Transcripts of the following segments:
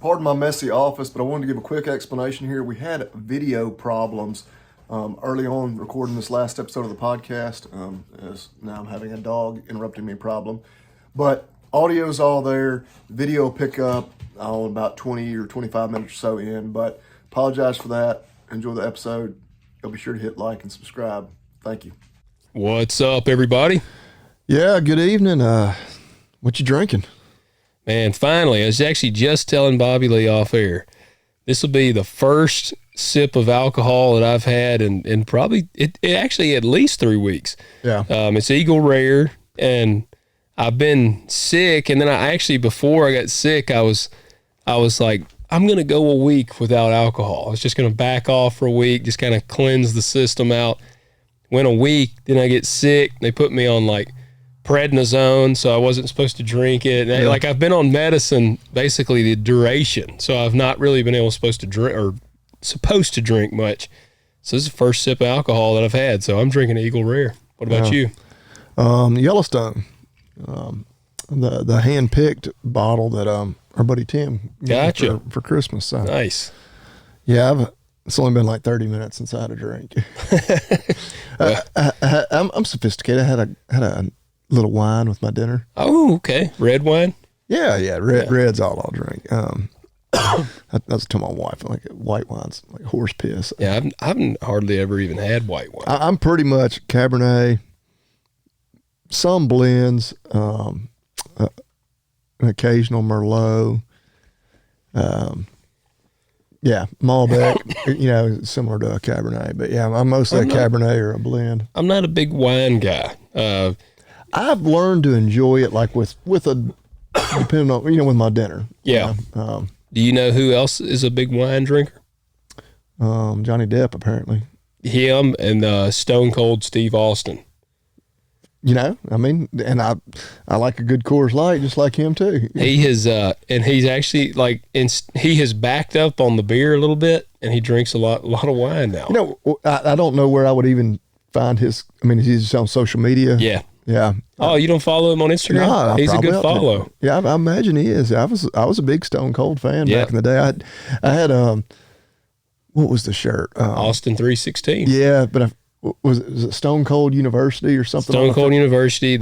Pardon my messy office, but I wanted to give a quick explanation here. We had video problems early on recording this last episode of the podcast, as now I'm having a dog interrupting me problem. But audio's all there. Video will pick up about 20 or 25 minutes or so in. But apologize for that. Enjoy the episode. You'll be sure to hit like and subscribe. Thank you. What's up, everybody? Yeah, good evening. What you drinking? Man, finally, I was actually just telling Bobby Lee off air. This will be the first sip of alcohol that I've had in probably, it actually at least 3 weeks. Yeah. It's Eagle Rare, and I've been sick, and then before I got sick, I was like, I'm going to go a week without alcohol. I was just going to back off for a week, just kind of cleanse the system out. Went a week, then I get sick. They put me on like prednisone, so I wasn't supposed to drink it. And I've been on medicine basically the duration, so I've not really been supposed to drink much. So this is the first sip of alcohol that I've had, so I'm drinking Eagle Rare. What about you? Yellowstone, the hand-picked bottle that our buddy Tim got for Christmas. So. Nice. Yeah, it's only been like 30 minutes since I had a drink. I'm sophisticated. I had a little wine with my dinner. Oh, okay. Red wine? Yeah. Red's all I'll drink. I was telling my wife, like, white wine's like horse piss. Yeah, I haven't hardly ever even had white wine. I'm pretty much Cabernet, some blends, an occasional Merlot. Yeah, Malbec, similar to a Cabernet. But yeah, I'm mostly a Cabernet or a blend. I'm not a big wine guy. I've learned to enjoy it like with depending on, with my dinner. Yeah. Do you know who else is a big wine drinker? Johnny Depp, apparently. Him and Stone Cold Steve Austin. And I like a good Coors Light just like him too. He has, and he's actually he has backed up on the beer a little bit, and he drinks a lot of wine now. I don't know where I would even find his. He's on social media. Yeah. Yeah. Oh, you don't follow him on Instagram? No, he's a good follow. Yeah, I imagine he is. I was a big Stone Cold fan back in the day. I had what was the shirt? Austin 316. Yeah, but was it Stone Cold University or something? Stone Cold University.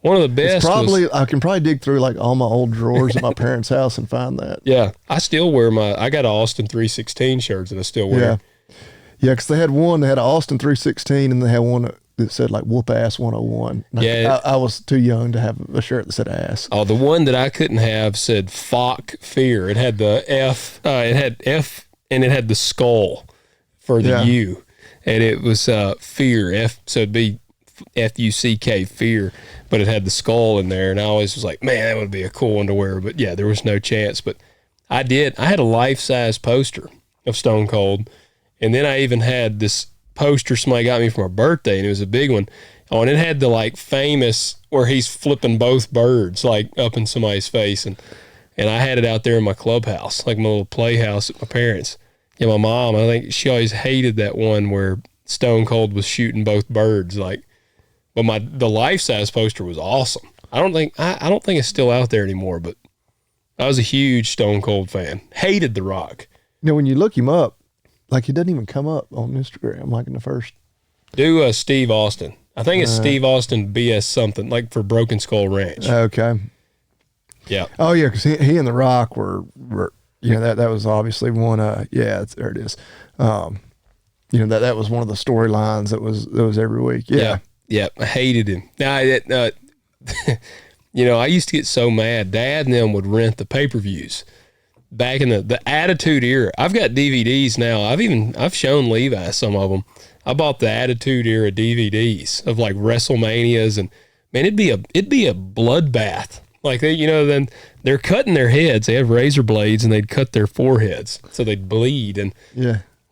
One of the best. I can probably dig through like all my old drawers at my parents' house and find that. Yeah, I still wear I got an Austin 316 shirt that I still wear. Yeah, because they had an Austin 316, and they had one that said like whoop ass 101. Yeah, I was too young to have a shirt that said ass. Oh, the one that I couldn't have said "Fock Fear." It had the F. It had F, and it had the skull for the U, and it was fear. F. So it'd be FUCK fear, but it had the skull in there, and I always was like, man, that would be a cool one to wear. But yeah, there was no chance. But I had a life-size poster of Stone Cold, and then I even had this poster somebody got me for my birthday, and it was a big one. Oh, and it had the famous where he's flipping both birds up in somebody's face, and I had it out there in my clubhouse, like my little playhouse at my parents'. Yeah, my mom, I think she always hated that one where Stone Cold was shooting both birds. But the life size poster was awesome. I don't think it's still out there anymore, but I was a huge Stone Cold fan. Hated The Rock. When you look him up, he doesn't even come up on Instagram like in the first. Do Steve Austin. I think it's Steve Austin BS something, for Broken Skull Ranch. Okay. Yeah. Oh yeah, because he and The Rock were that was obviously one. There it is. That was one of the storylines that was every week. Yeah. Yeah. I hated him. Now, I used to get so mad. Dad and them would rent the pay-per-views. Back in the Attitude Era. I've got DVDs now. I've shown Levi some of them. I bought the Attitude Era DVDs of WrestleManias, and man, it'd be a bloodbath. Then they're cutting their heads. They have razor blades, and they'd cut their foreheads so they'd bleed. And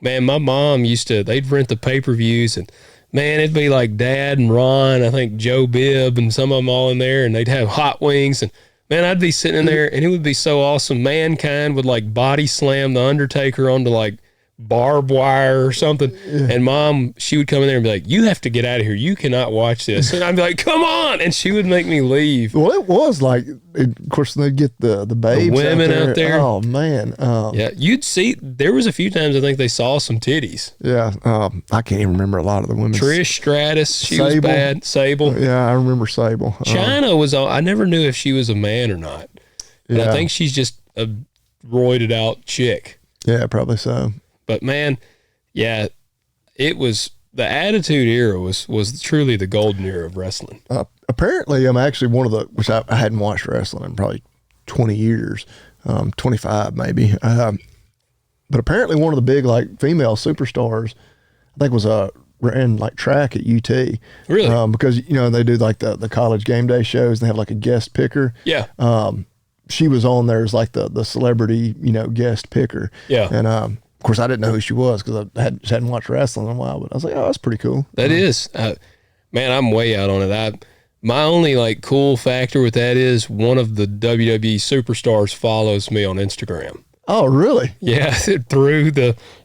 man, my mom they'd rent the pay-per-views, and man, it'd be like Dad and Ron, I think Joe Bibb and some of them all in there, and they'd have hot wings, and man, I'd be sitting in there, and it would be so awesome. Mankind would body slam the Undertaker onto barbed wire or something. And Mom, she would come in there and be like, "You have to get out of here. You cannot watch this." And I'd be like, "Come on!" And she would make me leave. Well, it was like, of course, they'd get the babes, The women out there. Oh man, Yeah, you'd see. There was a few times I think they saw some titties. yeah. I can't even remember a lot of the women. Trish Stratus, she was Sable. bad. Sable. Yeah, I remember Sable. China was. I never knew if she was a man or not. And I think she's just a roided out chick. Yeah, probably so. But man, yeah, it was the Attitude Era was truly the golden era of wrestling. Apparently, I'm actually one of the, which I hadn't watched wrestling in probably 20 years, 25 maybe. But apparently, one of the big like female superstars, I think was ran like track at UT. Really? Because they do like the college game day shows. And they have like a guest picker. Yeah. She was on there as like the celebrity guest picker. Yeah. And of course, I didn't know who she was because I hadn't watched wrestling in a while. But I was like, oh, that's pretty cool. That is, man, I'm way out on it. My only like cool factor with that is one of the WWE superstars follows me on Instagram. Oh, really? Yeah,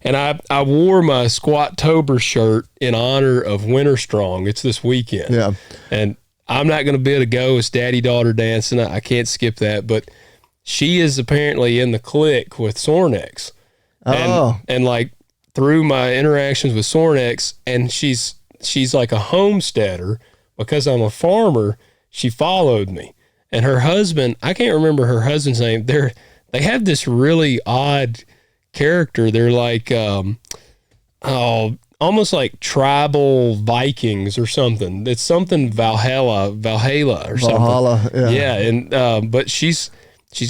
and I wore my Squat-tober shirt in honor of Winter Strong. It's this weekend. Yeah. And I'm not going to be able to go. It's daddy-daughter dancing. I can't skip that. But she is apparently in the clique with Sornex. And like through my interactions with Sornex, and she's like a homesteader because I'm a farmer. She followed me, and her husband, I can't remember her husband's name. They have this really odd character. They're like, almost like tribal Vikings or something. It's something Valhalla or something. Valhalla, yeah. Yeah, and but she's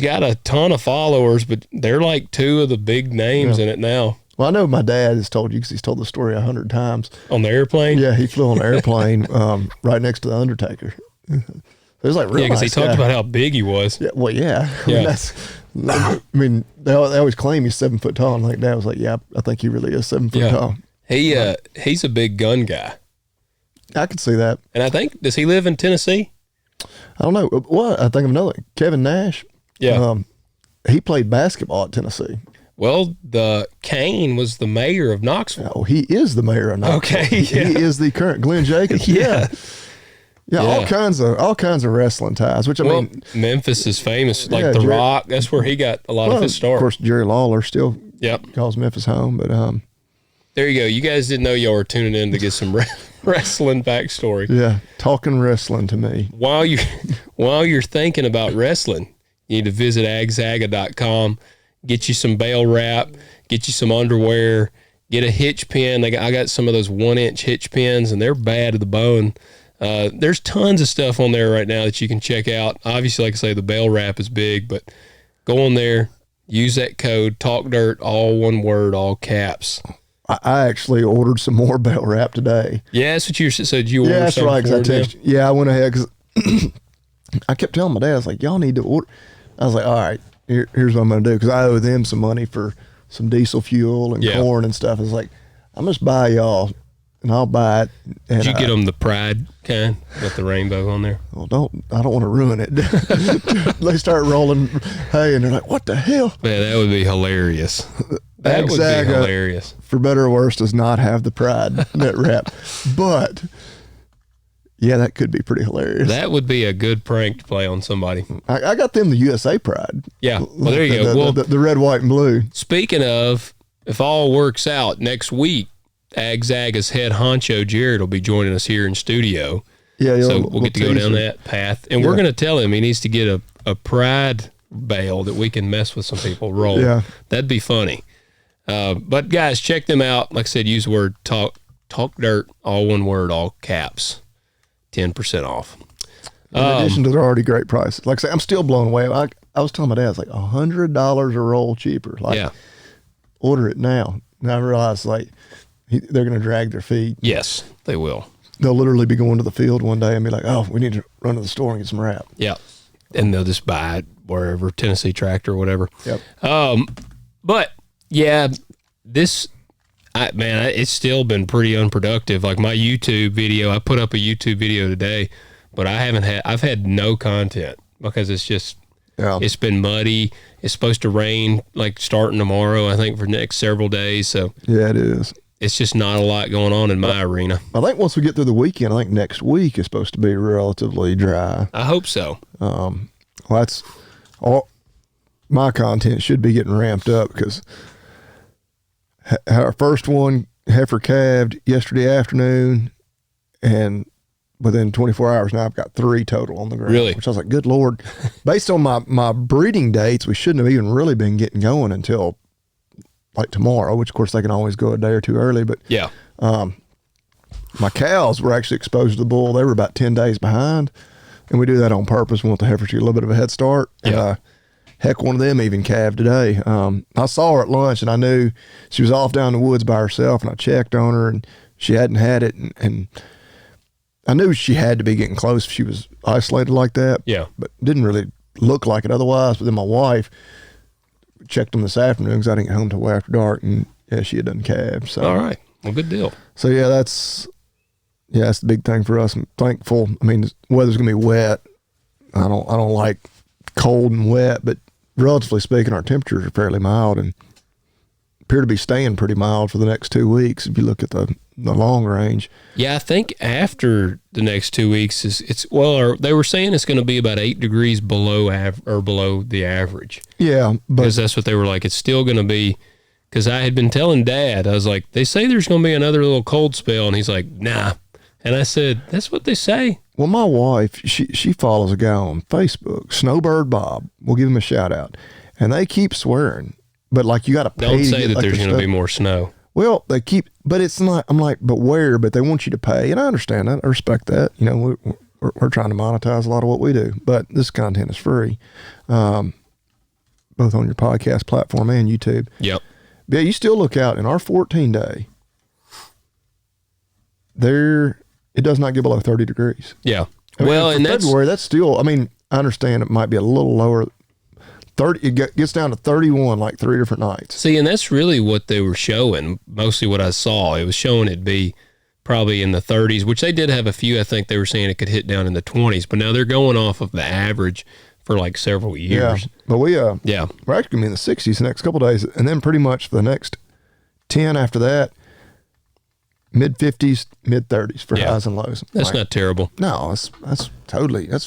got a ton of followers, but they're like two of the big names in it now. Well, I know my dad has told you because he's told the story 100 times. On the airplane? Yeah, he flew on an airplane right next to the Undertaker. It was like really because he talked about how big he was. Yeah, well, yeah. Yeah. They always claim he's 7 foot tall. And like Dad was like, yeah, I think he really is 7 foot tall. He's a big gun guy. I could see that. And I think, does he live in Tennessee? I don't know. What? I think of another. Kevin Nash. Yeah. He played basketball at Tennessee. Well, the Kane was the mayor of Knoxville. Oh, he is the mayor of Knoxville. Okay, yeah. He is the current Glenn Jacobs. Yeah. Yeah, all kinds of wrestling ties. Which I mean, Memphis is famous, like The Rock. That's where he got a lot of his start. Of course, Jerry Lawler still Yep. calls Memphis home. But there you go. You guys didn't know y'all were tuning in to get some wrestling backstory. yeah, talking wrestling to me. While you're thinking about wrestling, you need to visit agzaga.com. Get you some bale wrap, get you some underwear, get a hitch pin. I got some of those 1-inch hitch pins, and they're bad to the bone. There's tons of stuff on there right now that you can check out. Obviously, like I say, the bale wrap is big, but go on there, use that code, Talk Dirt, all one word, all caps. I actually ordered some more bale wrap today. Yeah, that's what you said. You ordered. Yeah, that's right. Because I texted. Yeah, I went ahead because I kept telling my dad, I was like, y'all need to order. I was like, all right. Here's what I'm going to do, because I owe them some money for some diesel fuel and corn and stuff. It's like, I'm just buy y'all, and I'll buy it. And, did you get them the Pride kind with the rainbow on there? Well, I don't want to ruin it. They start rolling hay, and they're like, what the hell? Man, that would be hilarious. That would be hilarious. For better or worse, does not have the Pride net wrap. But, yeah, that could be pretty hilarious. That would be a good prank to play on somebody. I got them the USA Pride. Yeah. Well, there you go. Well, the red, white, and blue. Speaking of, if all works out, next week, Agzaga's head honcho, Jared, will be joining us here in studio. Yeah, so we'll get to go down that path. And we're going to tell him he needs to get a Pride bale that we can mess with some people, roll. Yeah. That'd be funny. But, guys, check them out. Like I said, use the word Talk Dirt, all one word, all caps. 10% off. In addition to their already great prices. Like I say, I'm still blown away. I was telling my dad, it's like $100 a roll cheaper. Like, order it now. And I realized, like, they're going to drag their feet. Yes, they will. They'll literally be going to the field one day and be like, oh, we need to run to the store and get some wrap. Yeah. And they'll just buy it wherever, Tennessee Tractor or whatever. Yep. But, yeah, it's still been pretty unproductive. Like my YouTube video, I put up a YouTube video today, but I've had no content because it's just Yeah. It's been muddy. It's supposed to rain like starting tomorrow, I think, for the next several days. So Yeah, it is. it's just not a lot going on in my arena. I think once we get through the weekend, I think next week is supposed to be relatively dry. I hope so. Well, that's all. My content should be getting ramped up because our first one, heifer calved yesterday afternoon, and within 24 hours now I've got 3 total on the ground. Really? Which I was like, good Lord. Based on my breeding dates, we shouldn't have even really been getting going until like tomorrow, which of course they can always go a day or two early. But Yeah. my cows were actually exposed to the bull. They were about 10 days behind, and we do that on purpose. We want the heifers to get a little bit of a head start. Yeah. Heck, one of them even calved today. I saw her at lunch, and I knew she was off down in the woods by herself, and I checked on her, and she hadn't had it, and I knew she had to be getting close if she was isolated like that. Yeah. But didn't really look like it otherwise. But then my wife checked them this afternoon because I didn't get home till way after dark, and yeah, she had done calved. So All right. Well, good deal. So yeah, that's the big thing for us. I'm thankful. I mean, the weather's gonna be wet. I don't like cold and wet, but relatively speaking, our temperatures are fairly mild and appear to be staying pretty mild for the next 2 weeks. If you look at the long range. Yeah, I think after the next 2 weeks they were saying it's going to be about 8 degrees below below the average. Yeah, but Because that's what they were like. It's still going to be, because I had been telling Dad, I was like, they say there's going to be another little cold spell. And he's like, nah. And I said, that's what they say. well, my wife, she follows a guy on Facebook, Snowbird Bob. We'll give him a shout out, and they keep swearing, but like you got to pay. Don't to say get, that like, there's the going to be stuff. more snow. Well, they keep, but it's not. I'm like, but where? But they want you to pay, and I understand that. I respect that. You know, we're trying to monetize a lot of what we do, but this content is free, both on your podcast platform and YouTube. Yep. But yeah, you still look out in our 14-day. It does not get below 30 degrees. Yeah. I mean, Well, for and that's February. That's still. I mean, I understand it might be a little lower. 30. It gets down to 31 like 3 different nights. See, and that's really what they were showing. Mostly what I saw, it was showing it'd be probably in the 30s, which they did have a few. I think they were saying it could hit down in the 20s, but now they're going off of the average for like several years. Yeah, but we're actually gonna be in the 60s the next couple of days, and then pretty much for the next 10 after that, mid 50s, mid 30s for highs and lows. That's not terrible. No, that's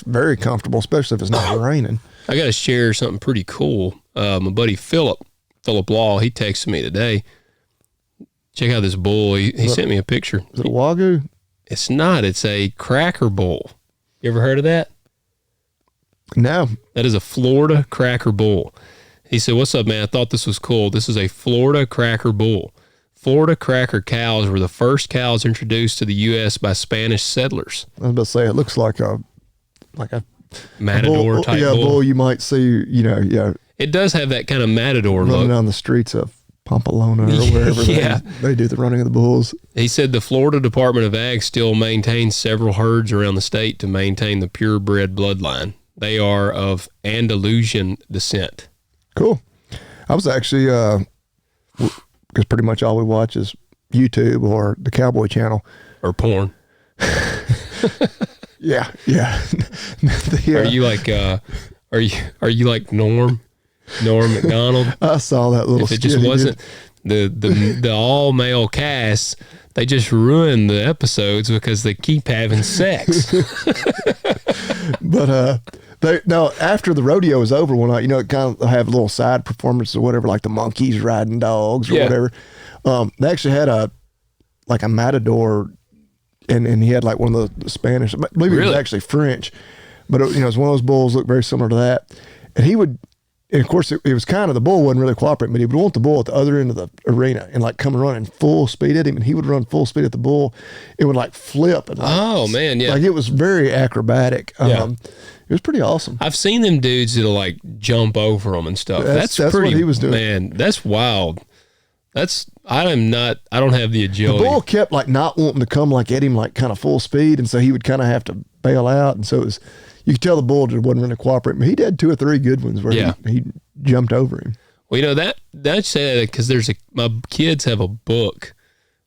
very comfortable, especially if it's not raining. I got to share something pretty cool. My buddy Philip Law, he texted me today. Check out this bull. He sent me a picture. Is it a Wagyu? It's not. It's a cracker bull. You ever heard of that? No. That is a Florida cracker bull. He said, "What's up, man? I thought this was cool. This is a Florida cracker bull. Florida cracker cows were the first cows introduced to the U.S. by Spanish settlers." I was about to say, it looks like a Matador bull, type yeah, bull. bull you might see, It does have that kind of matador running look. down the streets of Pamplona or wherever Yeah. they do the running of the bulls. He said the Florida Department of Ag still maintains several herds around the state to maintain the purebred bloodline. They are of Andalusian descent. Cool. I was actually, because pretty much all we watch is YouTube or the Cowboy Channel. Or porn. Yeah. Are you like are you like Norm McDonald? I saw that little If it skit just he wasn't did. the all male cast, they just ruin the episodes because they keep having sex. But after the rodeo was over one night, it kind of have little side performances or whatever, like the monkeys riding dogs or whatever. They actually had a matador, and he had like one of the Spanish, I believe it was actually French, but it was one of those bulls looked very similar to that. And he would, and of course it was kind of, the bull wasn't really cooperating, but he would want the bull at the other end of the arena and like come and running full speed at him, and he would run full speed at the bull. It would like flip and man, yeah. like it was very acrobatic. It was pretty awesome. I've seen them dudes that'll like jump over them and stuff. That's pretty, what he was doing. Man, that's wild. I don't have the agility. The bull kept like not wanting to come like at him like kind of full speed, and so he would kind of have to bail out, and so you could tell the bull just wasn't really cooperating. But he did 2 or 3 good ones where he jumped over him. Well, that's sad because my kids have a book.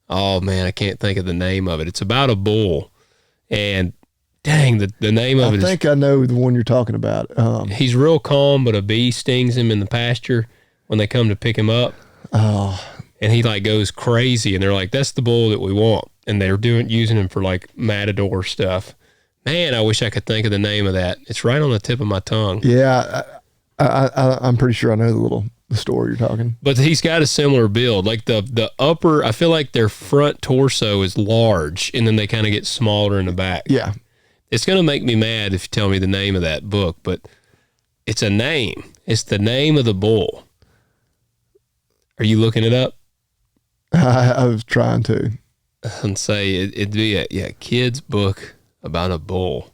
Oh man, I can't think of the name of it. It's about a bull, and dang, the name of I it think I know the one you're talking about. he's real calm, but a bee stings him in the pasture when they come to pick him up. Oh, And he like goes crazy, and they're like, that's the bull that we want. And they're using him for like matador stuff. Man, I wish I could think of the name of that. It's right on the tip of my tongue. yeah. I'm pretty sure I know the story you're talking. But he's got a similar build. Like the upper, I feel like their front torso is large, and then they kind of get smaller in the back. Yeah. It's going to make me mad if you tell me the name of that book, but it's a name. It's the name of the bull. Are you looking it up? I was trying to. And say it'd be a kid's book about a bull.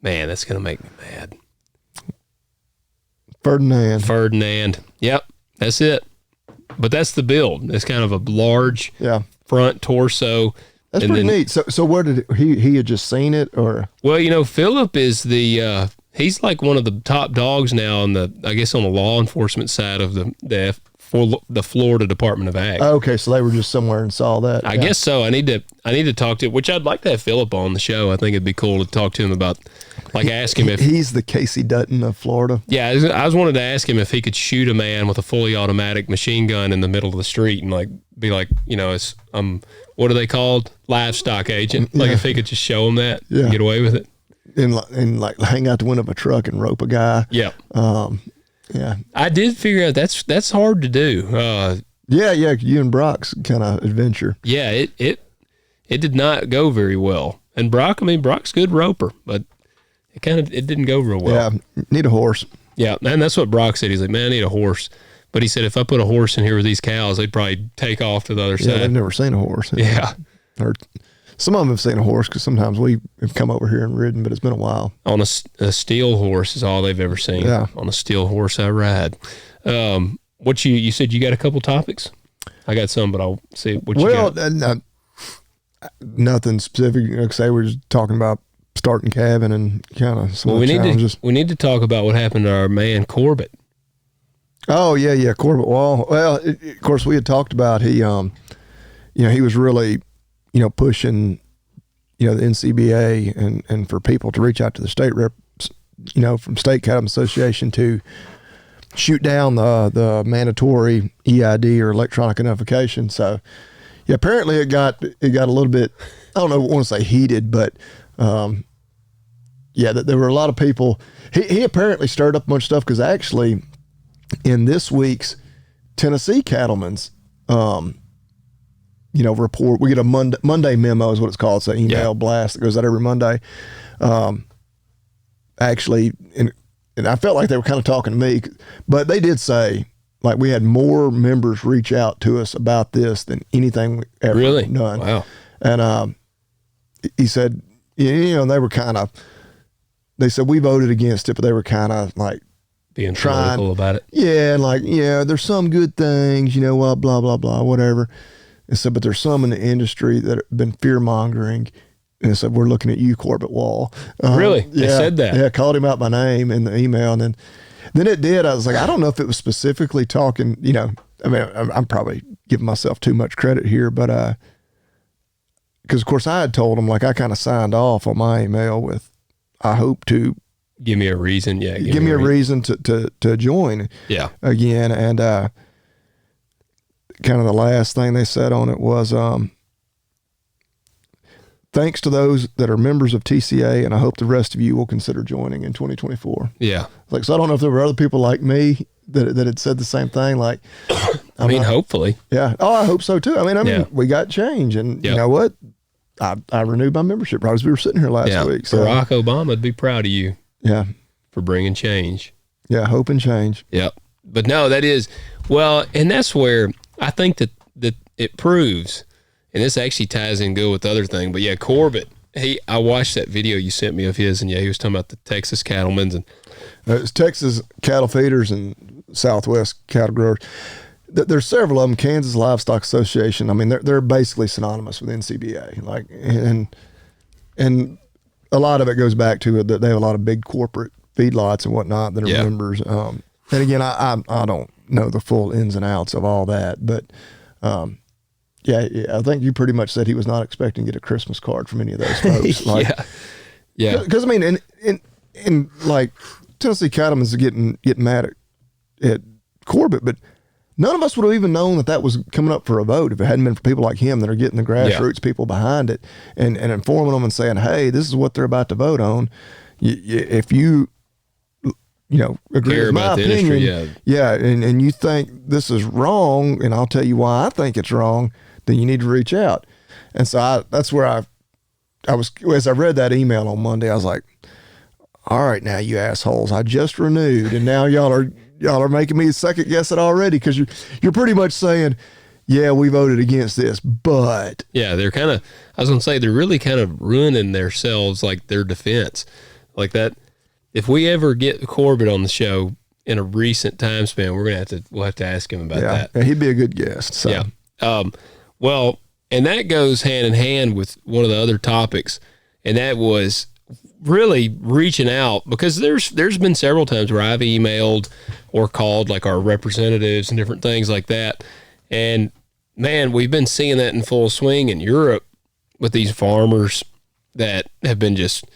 Man, that's going to make me mad. Ferdinand. Yep, that's it. But that's the build. It's kind of a large front torso. That's pretty neat. So where did he had just seen it, or? Well, Philip is he's like one of the top dogs now on the law enforcement side of the Florida Department of Ag. Okay, so they were just somewhere and saw that. I guess so. I need to talk to, which I'd like to have Philip on the show. I think it'd be cool to talk to him about, like, ask him if he's the Casey Dutton of Florida. Yeah, I was wanted to ask him if he could shoot a man with a fully automatic machine gun in the middle of the street and like be like, it's what are they called? Livestock agent. Like if he could just show him that and get away with it. And like hang out the window of a truck and rope a guy. Yeah. Yeah. I did figure out that's hard to do. Yeah, you and Brock's kind of adventure. Yeah, it did not go very well. And Brock's good roper, but it didn't go real well. Yeah, need a horse. Yeah, and that's what Brock said. He's like, man, I need a horse. But he said if I put a horse in here with these cows, they'd probably take off to the other side. They've never seen a horse. Yeah. Or some of them have seen a horse because sometimes we have come over here and ridden, but it's been a while. On a steel horse is all they've ever seen. Yeah. On a steel horse I ride. What you said you got a couple topics? I got some, but I'll see what you got. Well, nothing specific. Like I say, we're just talking about starting calving and kind of some of the challenges. We need to talk about what happened to our man Corbitt. Oh yeah, Corbitt Wall. Well, of course we had talked about he was really, pushing, the NCBA and for people to reach out to the state reps, from State Cattlemen Association to shoot down the mandatory EID or electronic identification. So yeah, apparently it got a little bit, I don't know, I want to say heated, but there were a lot of people. He apparently stirred up a bunch of stuff because actually in this week's Tennessee Cattlemen's report, we get a Monday memo is what it's called. It's an email blast that goes out every Monday. Actually, and I felt like they were kind of talking to me, but they did say like we had more members reach out to us about this than anything we ever done. Wow. And he said, they were they said we voted against it, but they were kind of like being political about it. Yeah, and like, there's some good things, blah, blah, blah, blah, whatever. And so, but there's some in the industry that have been fear mongering. And so we're looking at you, Corbitt Wall. Really? They said that? Yeah, called him out by name in the email. And then it did. I was like, I don't know if it was specifically talking, I'm probably giving myself too much credit here, but because of course I had told him, like I kind of signed off on my email with, I hope to give me a reason. Yeah. Give me a reason to join. Yeah. Again. And kind of the last thing they said on it was, thanks to those that are members of TCA, and I hope the rest of you will consider joining in 2024. Yeah. Like, so I don't know if there were other people like me that had said the same thing. Like, hopefully. Yeah. Oh, I hope so too. We got change, and you know what? I renewed my membership right as we were sitting here last week. So Barack Obama would be proud of you. Yeah. For bringing change. Yeah. Hope and change. Yep. But no, that is, and that's where I think that it proves, and this actually ties in good with the other thing, but Corbitt, I watched that video you sent me of his, and he was talking about the Texas cattlemen's, and it's Texas cattle feeders and Southwest cattle growers. There's several of them. Kansas Livestock Association. I mean, they're basically synonymous with NCBA. Like, and a lot of it goes back to that they have a lot of big corporate feedlots and whatnot that are members. And again, I don't know the full ins and outs of all that, but Yeah, I think you pretty much said he was not expecting to get a Christmas card from any of those folks. Like, yeah. Because I mean, in like Tennessee Cattlemen's getting mad at Corbitt, but none of us would have even known that was coming up for a vote if it hadn't been for people like him that are getting the grassroots people behind it and informing them and saying, hey, this is what they're about to vote on. If you agree with my opinion, and you think this is wrong, and I'll tell you why I think it's wrong, then you need to reach out. And so that's where I was, as I read that email on Monday, I was like, all right, now you assholes, I just renewed, and now y'all are making me second guess it already, because you're pretty much saying, yeah, we voted against this, but they're kind of, I was gonna say, they're really kind of ruining themselves, like their defense, like that. If we ever get Corbitt on the show in a recent time span, we'll have to ask him about that. Yeah, he'd be a good guest. So. Yeah. Well, and that goes hand in hand with one of the other topics, and that was really reaching out, because there's been several times where I've emailed or called like our representatives and different things like that. And man, we've been seeing that in full swing in Europe with these farmers that have been just,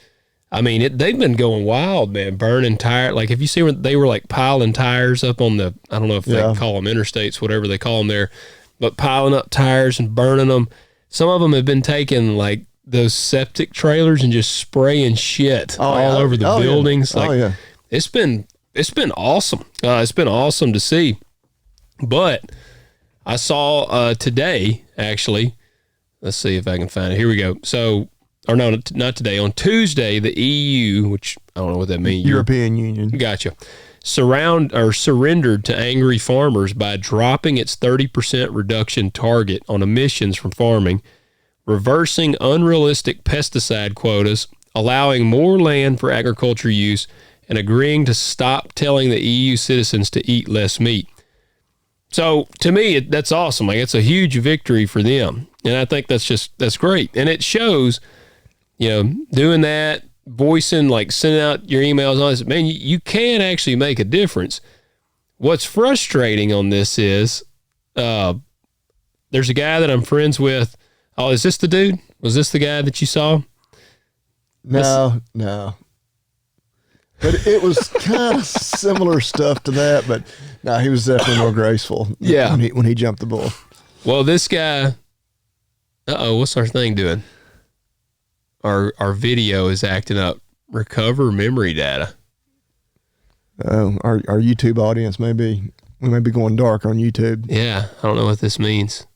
I mean, they've been going wild, man, burning tires. Like, if you see when they were like piling tires up on the, I don't know if they call them interstates, whatever they call them there, but piling up tires and burning them. Some of them have been taking like those septic trailers and just spraying shit all over the buildings. Yeah. Like, it's been awesome. It's been awesome to see. But I saw today, actually, let's see if I can find it. Here we go. So, or no, not today. On Tuesday, the EU, which I don't know what that means. European Union. Gotcha. Surrendered to angry farmers by dropping its 30% reduction target on emissions from farming, reversing unrealistic pesticide quotas, allowing more land for agriculture use, and agreeing to stop telling the EU citizens to eat less meat. So to me, that's awesome. Like, it's a huge victory for them. And I think that's great. And it shows, doing that, voicing, like sending out your emails and all this, man, you can actually make a difference. What's frustrating on this is there's a guy that I'm friends with. Oh, is this the dude? Was this the guy that you saw? No. But it was kind of similar stuff to that, but no, he was definitely more graceful. Yeah. When he jumped the bull. Well, this guy, what's our thing doing? Our video is acting up. Recover memory data. Oh, our YouTube audience we may be going dark on YouTube. Yeah, I don't know what this means.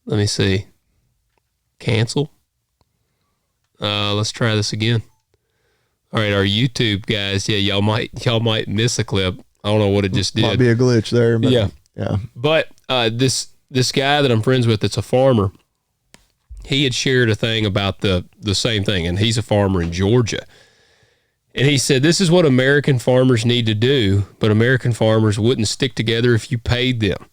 Let me see. Cancel. Let's try this again. All right, our YouTube guys, y'all might miss a clip. I don't know what it just did. Might be a glitch there, but yeah. But this guy that I'm friends with, that's a farmer, he had shared a thing about the same thing, and he's a farmer in Georgia. And he said, this is what American farmers need to do, but American farmers wouldn't stick together if you paid them.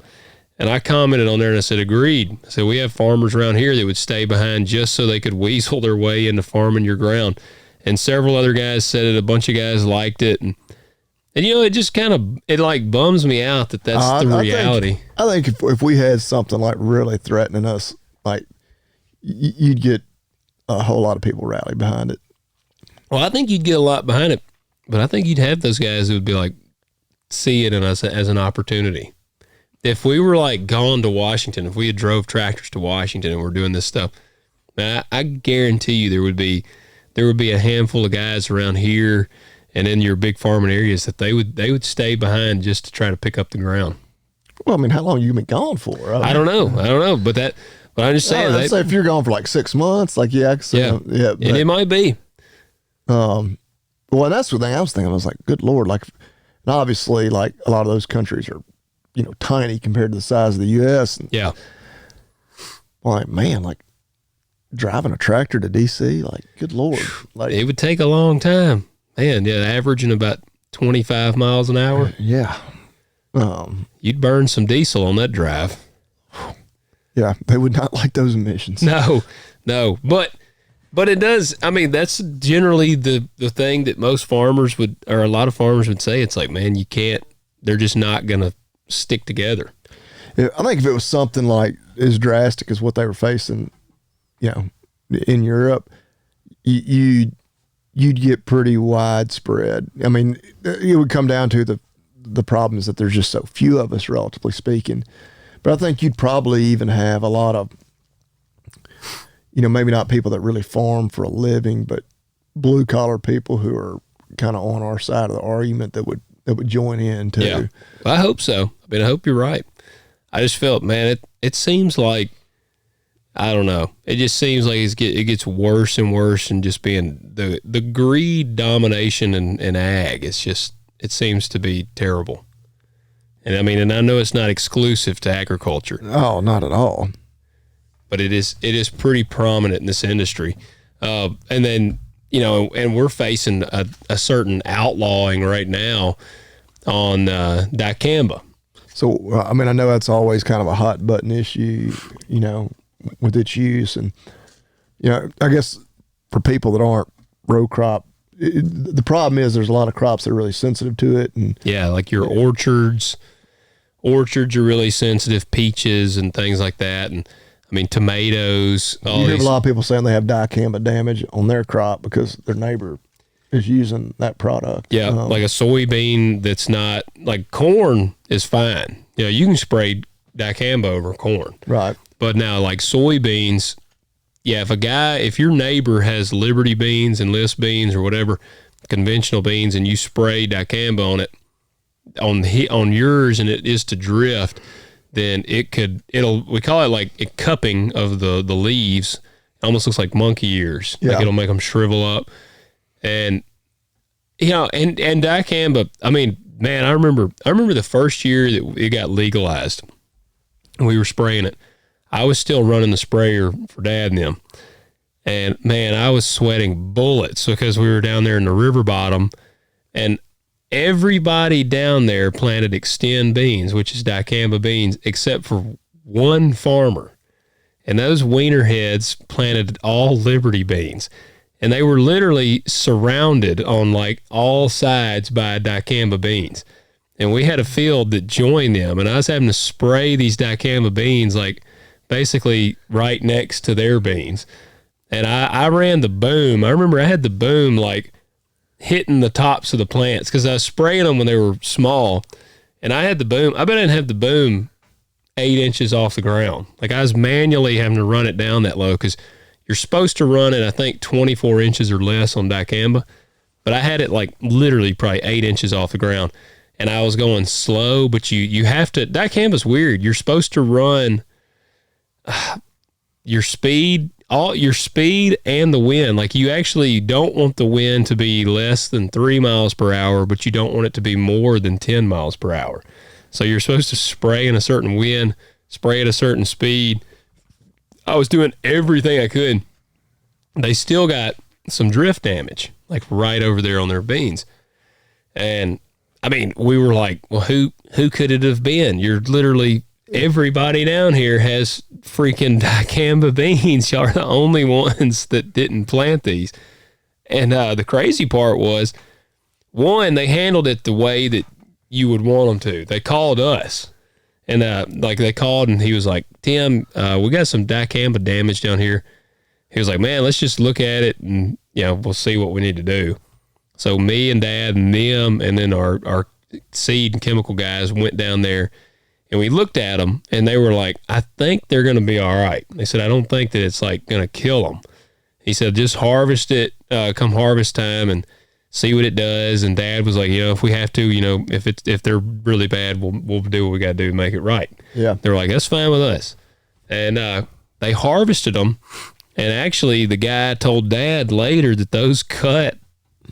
And I commented on there and I said, agreed. I said, we have farmers around here that would stay behind just so they could weasel their way into farming your ground. And several other guys said it. A bunch of guys liked it. And it just kind of, it like bums me out that that's the reality. I think if we had something like really threatening us, like you'd get a whole lot of people rally behind it. Well, I think you'd get a lot behind it, but I think you'd have those guys who would be like, see it in us as an opportunity. If we were like gone to Washington, if we had drove tractors to Washington and we're doing this stuff, man, I guarantee you there would be a handful of guys around here and in your big farming areas that they would stay behind just to try to pick up the ground. Well, I mean, how long you been gone for? I don't know, but I'm just saying. Let's say if you're gone for like 6 months, like and it might be. Well, that's the thing I was thinking. I was like, good Lord, like, and obviously, like a lot of those countries are, tiny compared to the size of the U.S. And, yeah. Like, man, like driving a tractor to D.C., like, good Lord, like it would take a long time, man. Yeah, averaging about 25 miles an hour. Yeah. You'd burn some diesel on that drive. Yeah, they would not like those emissions. No, but it does. I mean, that's generally the thing that most farmers would, or a lot of farmers would say. It's like, man, you can't. They're just not going to stick together. I think if it was something like as drastic as what they were facing, in Europe, you'd get pretty widespread. I mean, it would come down to the problem is that there's just so few of us, relatively speaking. But I think you'd probably even have a lot of, maybe not people that really farm for a living, but blue collar people who are kind of on our side of the argument that would join in too. Yeah, I hope so. I mean, I hope you're right. I just felt, man, it seems like, I don't know. It just seems like it gets worse and worse, and just being the greed domination in ag. It seems to be terrible. And I mean, and I know it's not exclusive to agriculture. Oh, not at all. But it is pretty prominent in this industry. And then, and we're facing a certain outlawing right now on dicamba. So, I mean, I know that's always kind of a hot button issue, with its use. And, I guess for people that aren't row crop, the problem is there's a lot of crops that are really sensitive to it. And yeah, like your orchards are really sensitive, peaches and things like that. And I mean, tomatoes. You have a lot of people saying they have dicamba damage on their crop because their neighbor is using that product. Yeah, like a soybean that's not, like corn is fine. You can spray dicamba over corn. Right. But now like soybeans, yeah, if your neighbor has Liberty beans and List beans or whatever, conventional beans, and you spray dicamba on it, on yours, and it is to drift, then we call it like a cupping of the leaves. It almost looks like monkey ears. Yeah. Like it'll make them shrivel up. And, and dicamba, I mean, man, I remember the first year that it got legalized and we were spraying it. I was still running the sprayer for Dad and them. And man, I was sweating bullets because we were down there in the river bottom, and everybody down there planted Extend beans, which is dicamba beans, except for one farmer. And those wiener heads planted all Liberty beans. And they were literally surrounded on like all sides by dicamba beans. And we had a field that joined them, and I was having to spray these dicamba beans like basically right next to their beans. And I ran the boom. I remember I had the boom like hitting the tops of the plants because I was spraying them when they were small. And I had the boom. I bet I didn't have the boom 8 inches off the ground. Like I was manually having to run it down that low because you're supposed to run it, I think, 24 inches or less on dicamba. But I had it like literally probably 8 inches off the ground. And I was going slow, but you have to, dicamba's weird. You're supposed to run your speed and the wind. Like you actually don't want the wind to be less than 3 miles per hour, but you don't want it to be more than 10 miles per hour. So you're supposed to spray in a certain wind, spray at a certain speed. I was doing everything I could. They still got some drift damage, like right over there on their beans. And I mean, we were like, well, who could it have been? You're literally, everybody down here has freaking dicamba beans. Y'all are the only ones that didn't plant these. And the crazy part was, one, they handled it the way that you would want them to. They called us. And they called, and he was like, Tim, we got some dicamba damage down here. He was like, man, let's just look at it and, we'll see what we need to do. So me and Dad and them and then our seed and chemical guys went down there, and we looked at them, and they were like, I think they're going to be all right. They said, I don't think that it's like going to kill them. He said, just harvest it come harvest time and see what it does. And Dad was like, if we have to, if they're really bad, we'll do what we got to do to make it right. Yeah. They were like, that's fine with us. And they harvested them. And actually the guy told Dad later that those cut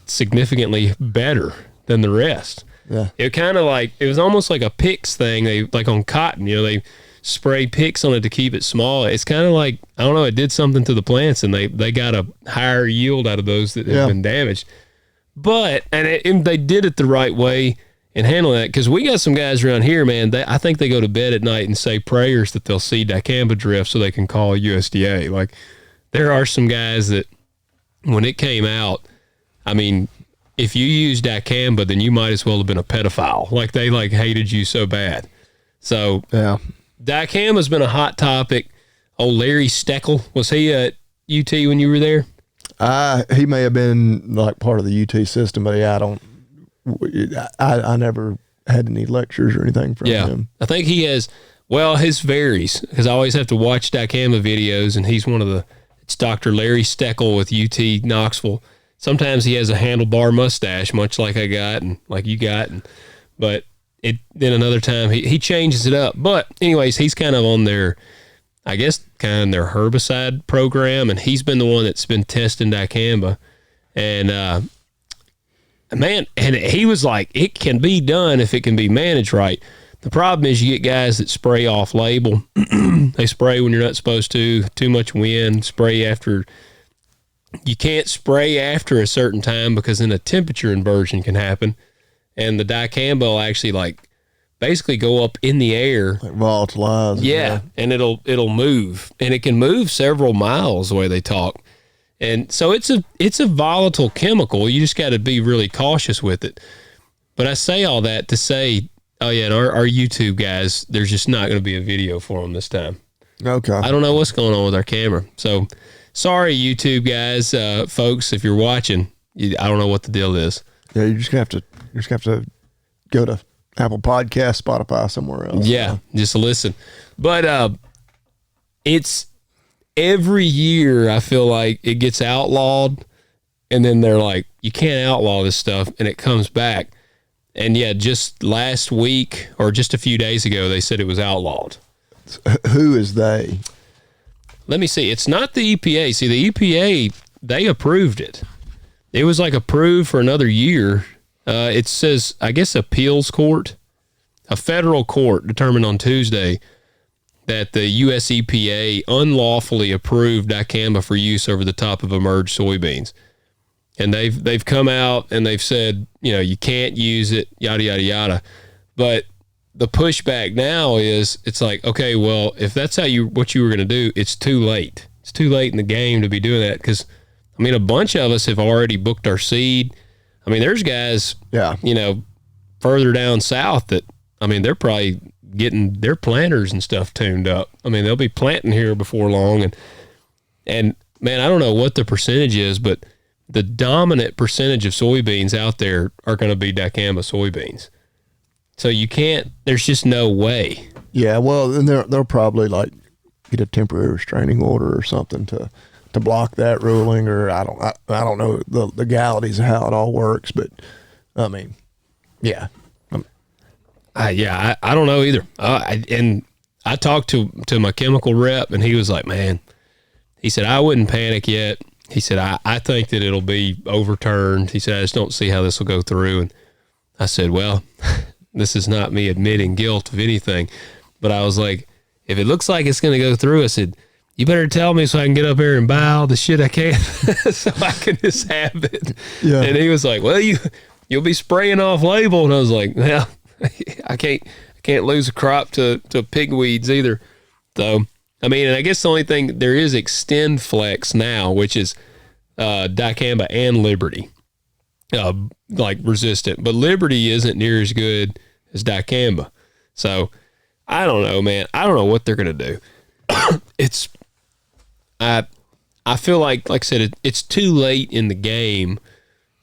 significantly better than the rest. Yeah. It kind of like, it was almost like a picks thing. They, like on cotton, they spray picks on it to keep it small. It's kind of like, I don't know, it did something to the plants, and they got a higher yield out of those that have been damaged. But, and they did it the right way in handling that, because we got some guys around here, man, I think they go to bed at night and say prayers that they'll see dicamba drift so they can call USDA. Like, there are some guys that, when it came out, I mean, if you use dicamba, then you might as well have been a pedophile. Like, they hated you so bad. So yeah, Dicamba been a hot topic. Oh, Larry Steckel, was he at UT when you were there? He may have been like part of the UT system, but yeah, I never had any lectures or anything from him. I think he has. Well, his varies because I always have to watch Dicamba videos, and he's one of the. It's Dr. Larry Steckel with UT Knoxville. Sometimes he has a handlebar mustache, much like I got and like you got, but then another time he changes it up. But anyways, he's kind of on their, I guess, kind of their herbicide program, and he's been the one that's been testing Dicamba, and man, and he was like, it can be done if it can be managed right. The problem is you get guys that spray off label. They spray when you're not supposed to, too much wind, spray after. You can't spray after a certain time because then a temperature inversion can happen. And the dicamba will actually like basically go up in the air. Like volatilize. Yeah, and it'll move. And it can move several miles the way they talk. And so it's a volatile chemical. You just got to be really cautious with it. But I say all that to say, oh yeah, and our YouTube guys, there's just not going to be a video for them this time. Okay. I don't know what's going on with our camera. So sorry, YouTube guys, folks, if you're watching, I don't know what the deal is. Yeah, you're just gonna have to go to Apple Podcast, Spotify, somewhere else. Yeah, just listen. But it's every year I feel like it gets outlawed, and then they're like, you can't outlaw this stuff, and it comes back. And yeah, just last week or just a few days ago, they said it was outlawed. Who is they? Let me see. It's not the EPA. See, the EPA, they approved it. It was like approved for another year. It says, I guess, appeals court. A federal court determined on Tuesday that the U.S. EPA unlawfully approved dicamba for use over the top of emerged soybeans. And they've come out and they've said, you can't use it, yada, yada, yada. But the pushback now is, it's like, okay, well, if that's what you were going to do, it's too late. It's too late in the game to be doing that because, a bunch of us have already booked our seed. There's guys, further down south that, they're probably getting their planters and stuff tuned up. They'll be planting here before long. And man, I don't know what the percentage is, but the dominant percentage of soybeans out there are going to be dicamba soybeans. So there's just no way. Yeah, well, then they'll probably like get a temporary restraining order or something to block that ruling, or I don't know the legalities of how it all works, but yeah. I don't know either. And I talked to my chemical rep, and he was like, man, he said, I wouldn't panic yet. He said, I think that it'll be overturned. He said, I just don't see how this will go through. And I said, well, this is not me admitting guilt of anything. But I was like, if it looks like it's going to go through, I said, you better tell me so I can get up here and buy all the shit I can so I can just have it. Yeah. And he was like, well, you'll be spraying off label. And I was like, well, I can't lose a crop to pigweeds either. So, and I guess the only thing there is Extend Flex now, which is dicamba and Liberty, like resistant, but Liberty isn't near as good as dicamba. So I don't know, man. I don't know what they're gonna do. I feel like I said, it's too late in the game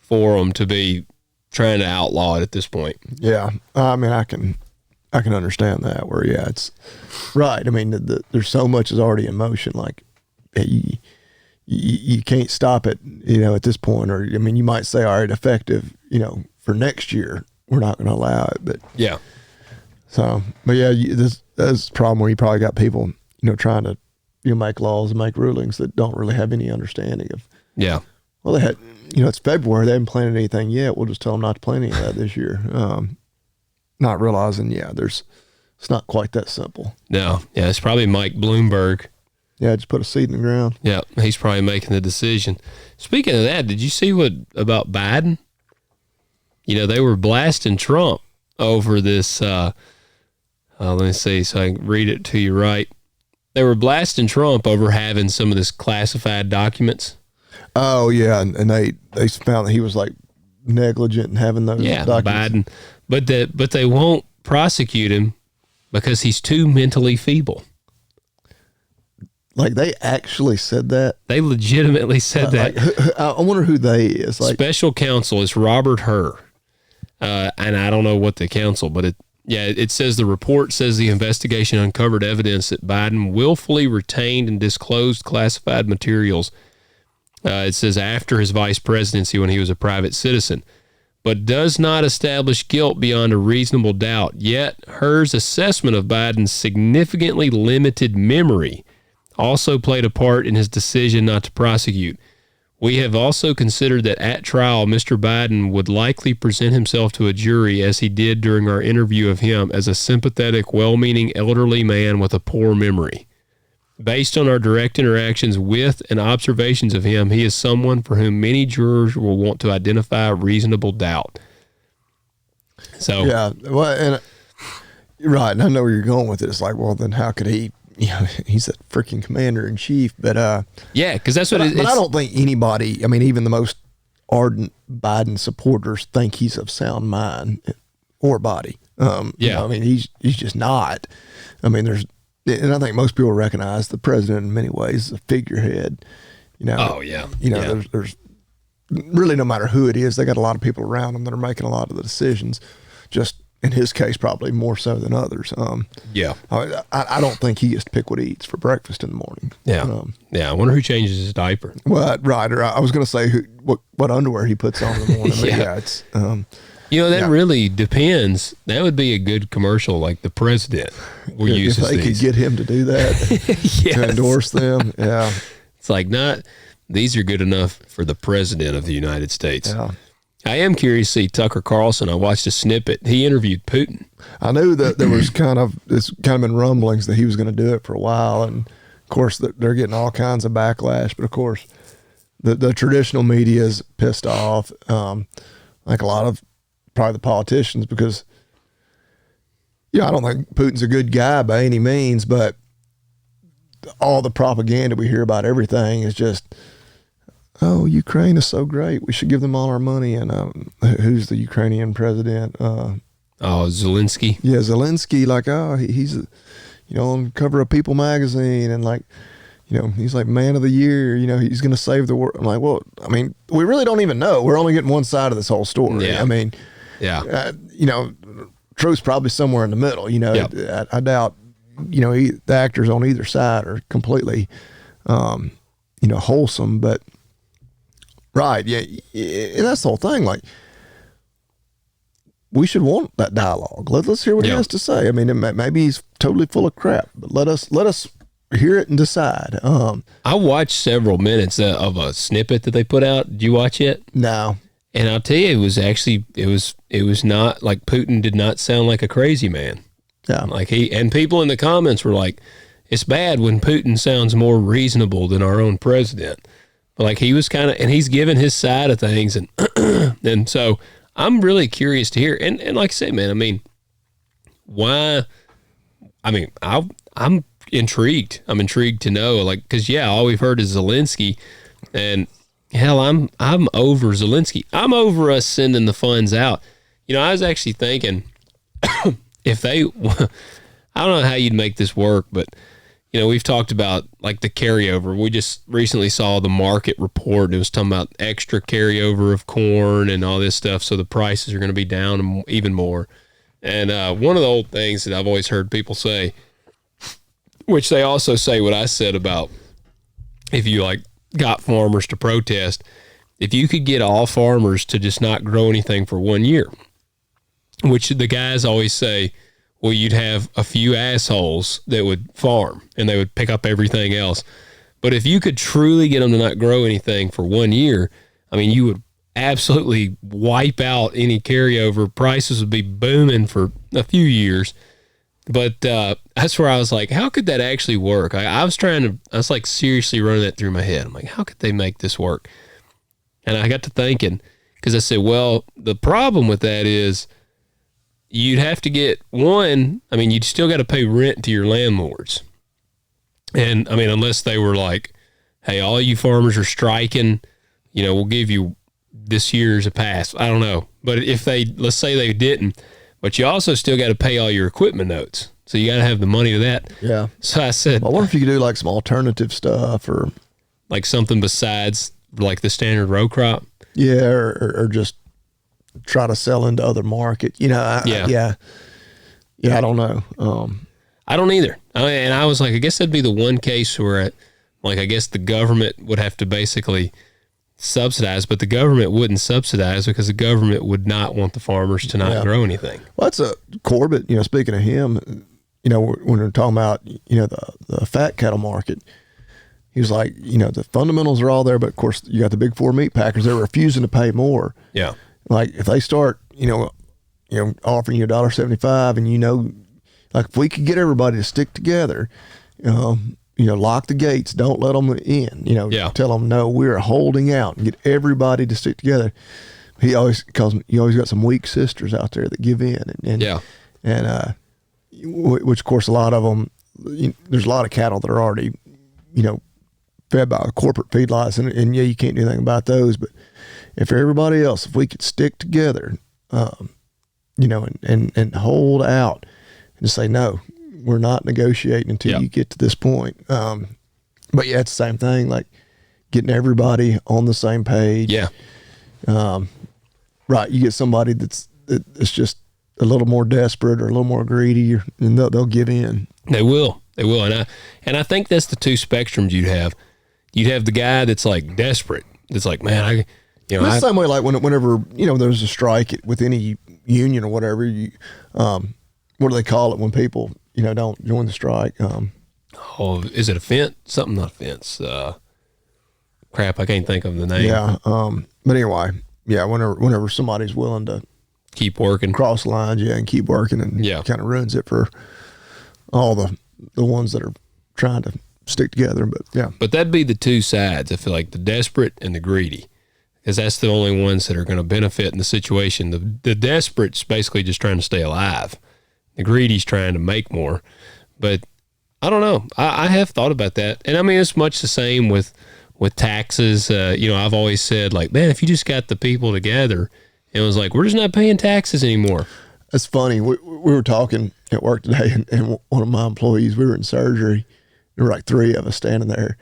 for them to be trying to outlaw it at this point. Yeah, I can understand that. Where it's right. There's so much is already in motion. Like you can't stop it. At this point, or you might say, all right, effective. For next year, we're not going to allow it. But yeah. So, but yeah, that's a problem where you probably got people, trying to make laws and make rulings that don't really have any understanding of. Yeah. Well, they had, it's February. They haven't planted anything yet. We'll just tell them not to plant any of that this year. Not realizing, it's not quite that simple. No. Yeah, it's probably Mike Bloomberg. Yeah, just put a seed in the ground. Yeah, he's probably making the decision. Speaking of that, did you see what about Biden? They were blasting Trump over this. Let me see so I can read it to you right. They were blasting Trump over having some of this classified documents. Oh, yeah, and they found that he was like negligent in having those documents. Biden. But they won't prosecute him because he's too mentally feeble. Like, they actually said that? They legitimately said that. Like, I wonder who they is. Like, special counsel is Robert Herr. And I don't know what the counsel, but it says the report says the investigation uncovered evidence that Biden willfully retained and disclosed classified materials. It says after his vice presidency when he was a private citizen, but does not establish guilt beyond a reasonable doubt. Yet Herr's assessment of Biden's significantly limited memory also played a part in his decision not to prosecute. We have also considered that at trial, Mr. Biden would likely present himself to a jury as he did during our interview of him as a sympathetic, well-meaning elderly man with a poor memory. Based on our direct interactions with and observations of him, he is someone for whom many jurors will want to identify reasonable doubt. So, yeah, well, and right, and I know where you're going with it. It's like, well, then how could he? He's a freaking commander in chief, but yeah, because that's what it is. But I don't think anybody, I mean, even the most ardent Biden supporters think he's of sound mind or body. I mean, he's just not. I mean, and I think most people recognize the president in many ways as a figurehead. Oh yeah. There's really, no matter who it is, they got a lot of people around them that are making a lot of the decisions. Just in his case, probably more so than others. I don't think he gets to pick what he eats for breakfast in the morning. I wonder who changes his diaper. Well, right. Or I was going to say what underwear he puts on in the morning. It's that really depends. That would be a good commercial, like the president will use if they could get him to do that, to endorse them. Yeah, it's like these are good enough for the president of the United States. Yeah. I am curious to see Tucker Carlson. I watched a snippet. He interviewed Putin. I knew that there was kind of been rumblings that he was going to do it for a while, and of course they're getting all kinds of backlash. But of course, the traditional media is pissed off, like a lot of probably the politicians, because I don't think Putin's a good guy by any means, but all the propaganda we hear about everything is just, oh, Ukraine is so great, we should give them all our money. And who's the Ukrainian president? Zelensky. Yeah, Zelensky. Like, he's on the cover of People magazine, and like, he's like man of the year. He's going to save the world. I'm like, well, I mean, we really don't even know. We're only getting one side of this whole story. Yeah. I mean, truth's probably somewhere in the middle. Yep. I doubt, the actors on either side are completely, wholesome, but. Right, yeah, and that's the whole thing. Like, we should want that dialogue. Let's hear what he has to say. I mean, maybe he's totally full of crap, but let us hear it and decide. I watched several minutes of a snippet that they put out. Did you watch it? No. And I'll tell you, it was not like, Putin did not sound like a crazy man. Yeah. Like and people in the comments were like, it's bad when Putin sounds more reasonable than our own president. But like, he was kind of, and he's given his side of things, and and so I'm really curious to hear. And like I say, man, I mean, why? I mean, I'm intrigued. I'm intrigued to know, like, because all we've heard is Zelensky, and hell, I'm over Zelensky. I'm over us sending the funds out. I was actually thinking, if they, I don't know how you'd make this work, but. We've talked about like the carryover. We just recently saw the market report. It was talking about extra carryover of corn and all this stuff. So the prices are going to be down even more. And one of the old things that I've always heard people say, which they also say what I said about if you like got farmers to protest, if you could get all farmers to just not grow anything for 1 year, which the guys always say, well, you'd have a few assholes that would farm and they would pick up everything else. But if you could truly get them to not grow anything for 1 year, I mean, you would absolutely wipe out any carryover. Prices would be booming for a few years. But that's where I was like, how could that actually work? I was like seriously running that through my head. I'm like, how could they make this work? And I got to thinking, because I said, well, the problem with that is, you'd have to get you'd still got to pay rent to your landlords. And I mean, unless they were like, hey, all you farmers are striking, we'll give you this year's a pass. I don't know. But if let's say they didn't, but you also still got to pay all your equipment notes. So you got to have the money to that. Yeah. So I said, I wonder if you could do like some alternative stuff or like something besides like the standard row crop. Yeah, or just try to sell into other market. Yeah, I don't know. I don't either. And I was like, I guess that'd be the one case where, I guess the government would have to basically subsidize, but the government wouldn't subsidize because the government would not want the farmers to not grow anything. Well, that's a Corbitt. Speaking of him, when we're talking about the fat cattle market. He was like, the fundamentals are all there, but of course you got the big four meat packers. They're refusing to pay more. Yeah. Like if they start, offering you $1.75 and like if we could get everybody to stick together, lock the gates, don't let them in, tell them, no, we're holding out and get everybody to stick together. He always calls me, you always got some weak sisters out there that give in. And which of course a lot of them, there's a lot of cattle that are already, fed by corporate feedlots, and you can't do anything about those. But if everybody else, if we could stick together, and hold out and say, no, we're not negotiating until you get to this point. But yeah, it's the same thing, like getting everybody on the same page. Yeah. Right. You get somebody that's just a little more desperate or a little more greedy, and they'll give in. They will. And I think that's the two spectrums you'd have. You'd have the guy that's like desperate. That's like, man, it's the same way, like whenever, there's a strike with any union or whatever, what do they call it when people, don't join the strike? Is it a fence? Something, not a fence. Crap, I can't think of the name. Yeah. But anyway, whenever somebody's willing to keep working, cross lines, and keep working, and kind of ruins it for all the ones that are trying to stick together. But that'd be the two sides. I feel like the desperate and the greedy, because that's the only ones that are going to benefit in the situation. The desperate's basically just trying to stay alive. The greedy's trying to make more. But I don't know. I have thought about that. And I mean, it's much the same with taxes. I've always said, like, man, if you just got the people together, it was like, we're just not paying taxes anymore. That's funny. We were talking at work today, and one of my employees, we were in surgery. There were like three of us standing there.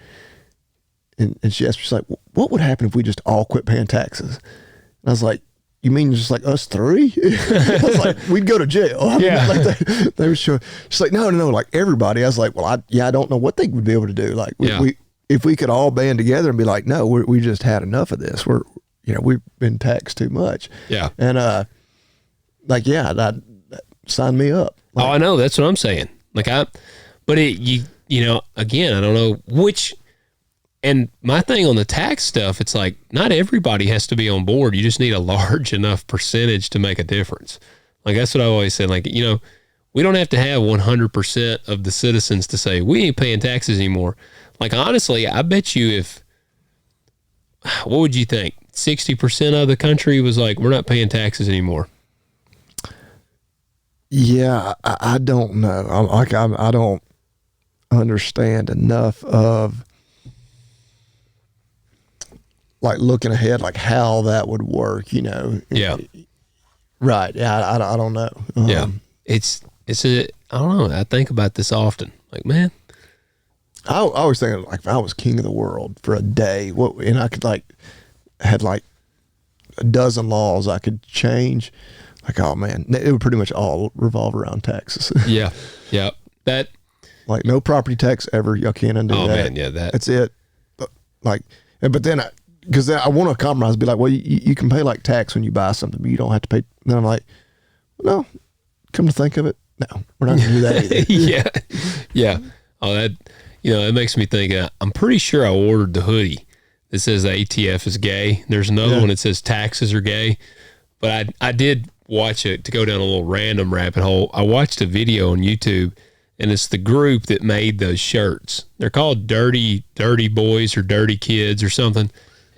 And she asked me, she's like, what would happen if we just all quit paying taxes? And I was like, you mean just like us three? I was like, we'd go to jail. They were sure. She's like, no, like everybody. I was like, well, I don't know what they would be able to do. Like if we could all band together and be like, no, we just had enough of this. We've been taxed too much. Yeah. And sign me up. Like, I know. That's what I'm saying. Again, I don't know which. And my thing on the tax stuff, it's like not everybody has to be on board. You just need a large enough percentage to make a difference. Like that's what I always said. Like, we don't have to have 100% of the citizens to say we ain't paying taxes anymore. Like, honestly, I bet you what would you think? 60% of the country was like, we're not paying taxes anymore. Yeah, I don't know. I don't understand enough of like looking ahead, like how that would work, Yeah. Right. Yeah. I don't know. Yeah. I don't know. I think about this often. Like, man, I always think like if I was king of the world for a day, and I could had like a dozen laws I could change. Like, oh man, it would pretty much all revolve around taxes. Yeah. Yeah. That, like, no property tax ever. Y'all can't undo that. Oh man. Yeah. That's it. But then because I want to compromise, be like, well, you can pay like tax when you buy something, but you don't have to pay. Then I'm like, no, come to think of it, no, we're not going to do that either. Yeah. Yeah. Oh, that, it makes me think, I'm pretty sure I ordered the hoodie that says the ATF is gay. There's another one that says taxes are gay. But I did watch it, to go down a little random rabbit hole. I watched a video on YouTube, and it's the group that made those shirts. They're called Dirty Boys or Dirty Kids or something.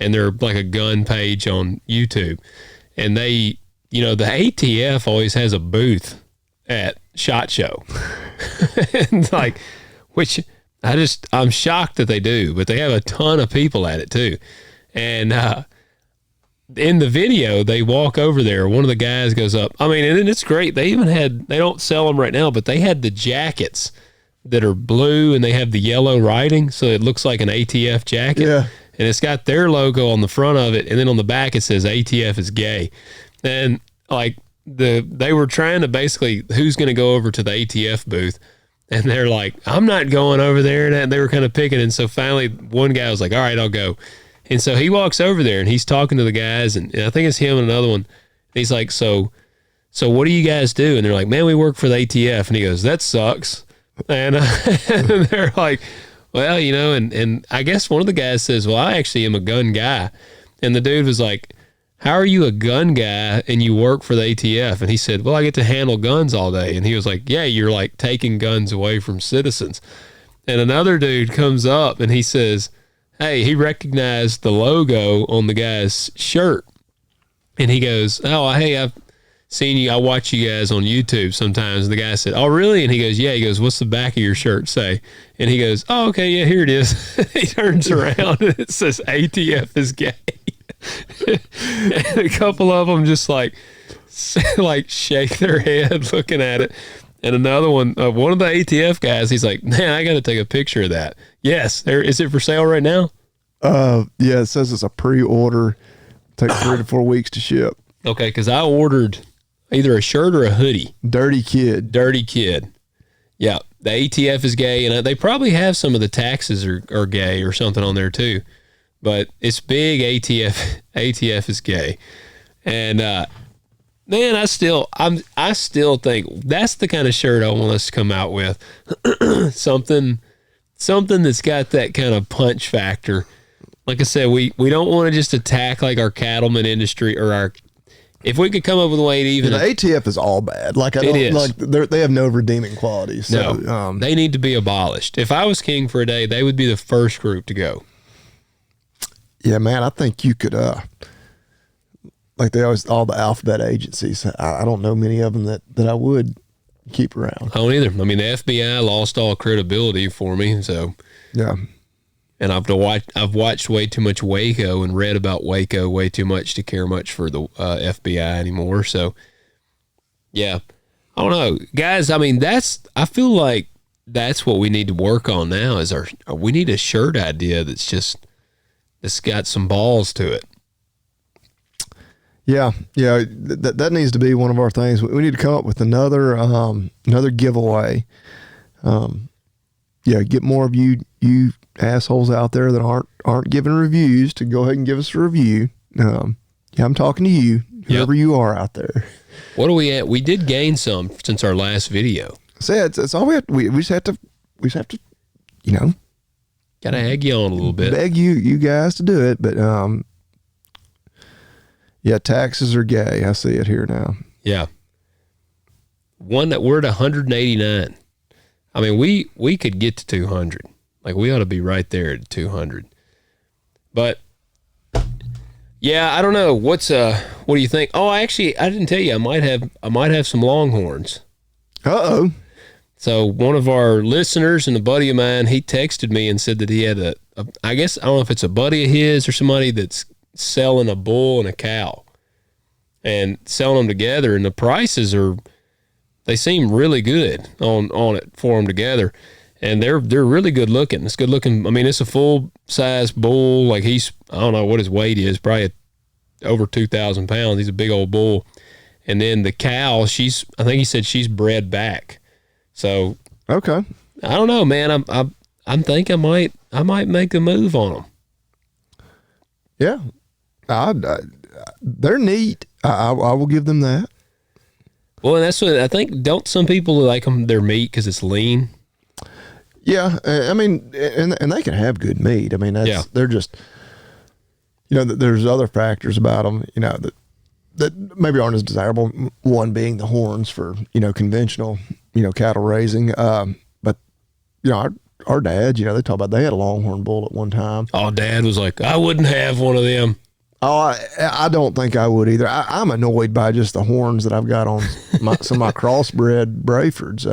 And they're like a gun page on YouTube. And they, the ATF always has a booth at SHOT Show. And like, which I'm shocked that they do, but they have a ton of people at it too. And in the video, they walk over there. One of the guys goes up. I mean, and it's great. They don't sell them right now, but they had the jackets that are blue and they have the yellow writing, so it looks like an ATF jacket. Yeah. And it's got their logo on the front of it, and then on the back it says ATF is gay. And like they were trying to basically, who's going to go over to the ATF booth? And they're like, I'm not going over there. And they were kind of picking. And so finally one guy was like, all right, I'll go. And so he walks over there and he's talking to the guys, and I think it's him and another one. And he's like, so what do you guys do? And they're like, man, we work for the ATF. And he goes, that sucks. And, and they're like, well, you know, and I guess one of the guys says, well, I actually am a gun guy. And the dude was like, how are you a gun guy and you work for the ATF? And he said, well, I get to handle guns all day. And he was like, yeah, you're like taking guns away from citizens. And another dude comes up and he says, hey, he recognized the logo on the guy's shirt. And he goes, oh, hey, I've seen you. I watch you guys on YouTube sometimes. And the guy said, oh, really? And he goes, yeah. He goes, what's the back of your shirt say? And he goes, oh, okay, yeah, here it is. He turns around and it says ATF is gay. And a couple of them just like shake their head looking at it. And another one, one of the ATF guys, he's like, man, I got to take a picture of that. Yes. Is it for sale right now? Yeah, it says it's a pre-order. Takes 3 to 4 weeks to ship. Okay, because I ordered either a shirt or a hoodie. Dirty Kid. Yeah, the ATF is gay, and they probably have some of the taxes are gay or something on there too. But it's big ATF is gay. And man, I still think that's the kind of shirt I want us to come out with. something that's got that kind of punch factor. Like I said, we don't want to just attack like our cattleman industry or if we could come up with a way to even... The ATF is all bad. Like, they have no redeeming qualities. So, no, they need to be abolished. If I was king for a day, they would be the first group to go. Yeah, man, I think you could, like they always, all the alphabet agencies, I don't know many of them that I would keep around. I don't either. I mean, the FBI lost all credibility for me, so... Yeah. And I've watched way too much Waco and read about Waco way too much to care much for the FBI anymore. So, yeah, I don't know, guys. I mean, I feel like that's what we need to work on now. We need a shirt idea that's got some balls to it. Yeah, that needs to be one of our things. We need to come up with another giveaway. Get more of you assholes out there that aren't giving reviews to go ahead and give us a review. I'm talking to you, whoever you are out there. What are we at? We did gain some since our last video. So it's all we have. We just have to, gotta egg you on a little bit. Beg you guys to do it, but taxes are gay. I see it here now. Yeah, one that we're at 189. I mean, we could get to 200. Like, we ought to be right there at 200. But yeah, I don't know. What do you think? Oh, actually, I didn't tell you. I might have some Longhorns. Uh-oh. So one of our listeners and a buddy of mine, he texted me and said that he had I guess, I don't know if it's a buddy of his or somebody that's selling a bull and a cow and selling them together, and the prices they seem really good on it for them together. And they're really good looking. It's good looking. I mean, it's a full size bull. Like, I don't know what his weight is, probably over 2,000 pounds. He's a big old bull. And then the cow, I think he said she's bred back. So okay, I don't know, man. I'm thinking I might make a move on them. Yeah, they're neat. I will give them that. Well, and that's what I think. Don't some people like them? Their meat because it's lean. Yeah, I mean, and they can have good meat. I mean, they're just, there's other factors about them, that maybe aren't as desirable. One being the horns for, conventional, cattle raising. But, our dads, they talk about they had a Longhorn bull at one time. Oh, Dad was like, I wouldn't have one of them. Oh, I don't think I would either. I'm annoyed by just the horns that I've got on some of my crossbred Brayfords.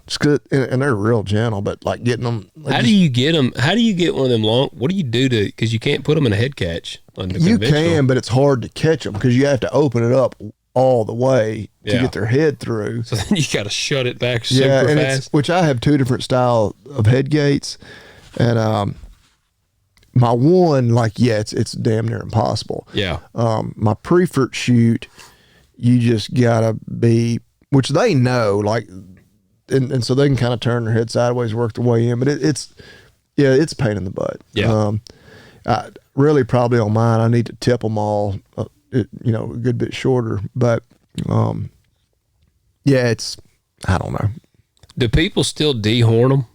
Just 'cause and they're real gentle, but like getting them. Like How do you get them? How do you get one of them long? What do you do to? Because you can't put them in a head catch. On the you conventional. can, but it's hard to catch them because you have to open it up all the way to Yeah. get their head through. So then you got to shut it back super and fast. which I have two different style of head gates, and my one, like, it's damn near impossible. Yeah. My prefert chute, you just gotta be, which they know, like, and so they can kind of turn their head sideways, work their way in, but it's a pain in the butt. Yeah. I really probably on mine, I need to tip them all, a good bit shorter, but it's, I don't know. Do people still dehorn them?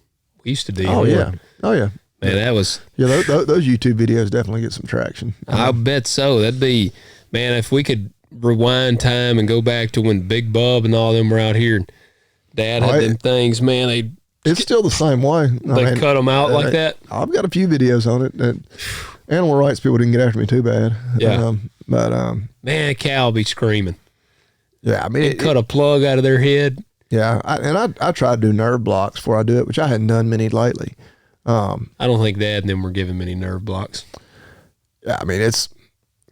We used to dehorn. Oh yeah. Man, that was. Yeah, those YouTube videos definitely get some traction. I bet so. That'd be, man, if we could rewind time and go back to when Big Bub and all them were out here and Dad had them things, man, it's still the same way. They cut them out like that. I've got a few videos on it. And animal rights people didn't get after me too bad. Yeah. Man, a cow be screaming. Yeah, I mean, It cut a plug out of their head. Yeah, I try to do nerve blocks before I do it, which I hadn't done many lately. I don't think Dad and them were giving many nerve blocks. Yeah, I mean, it's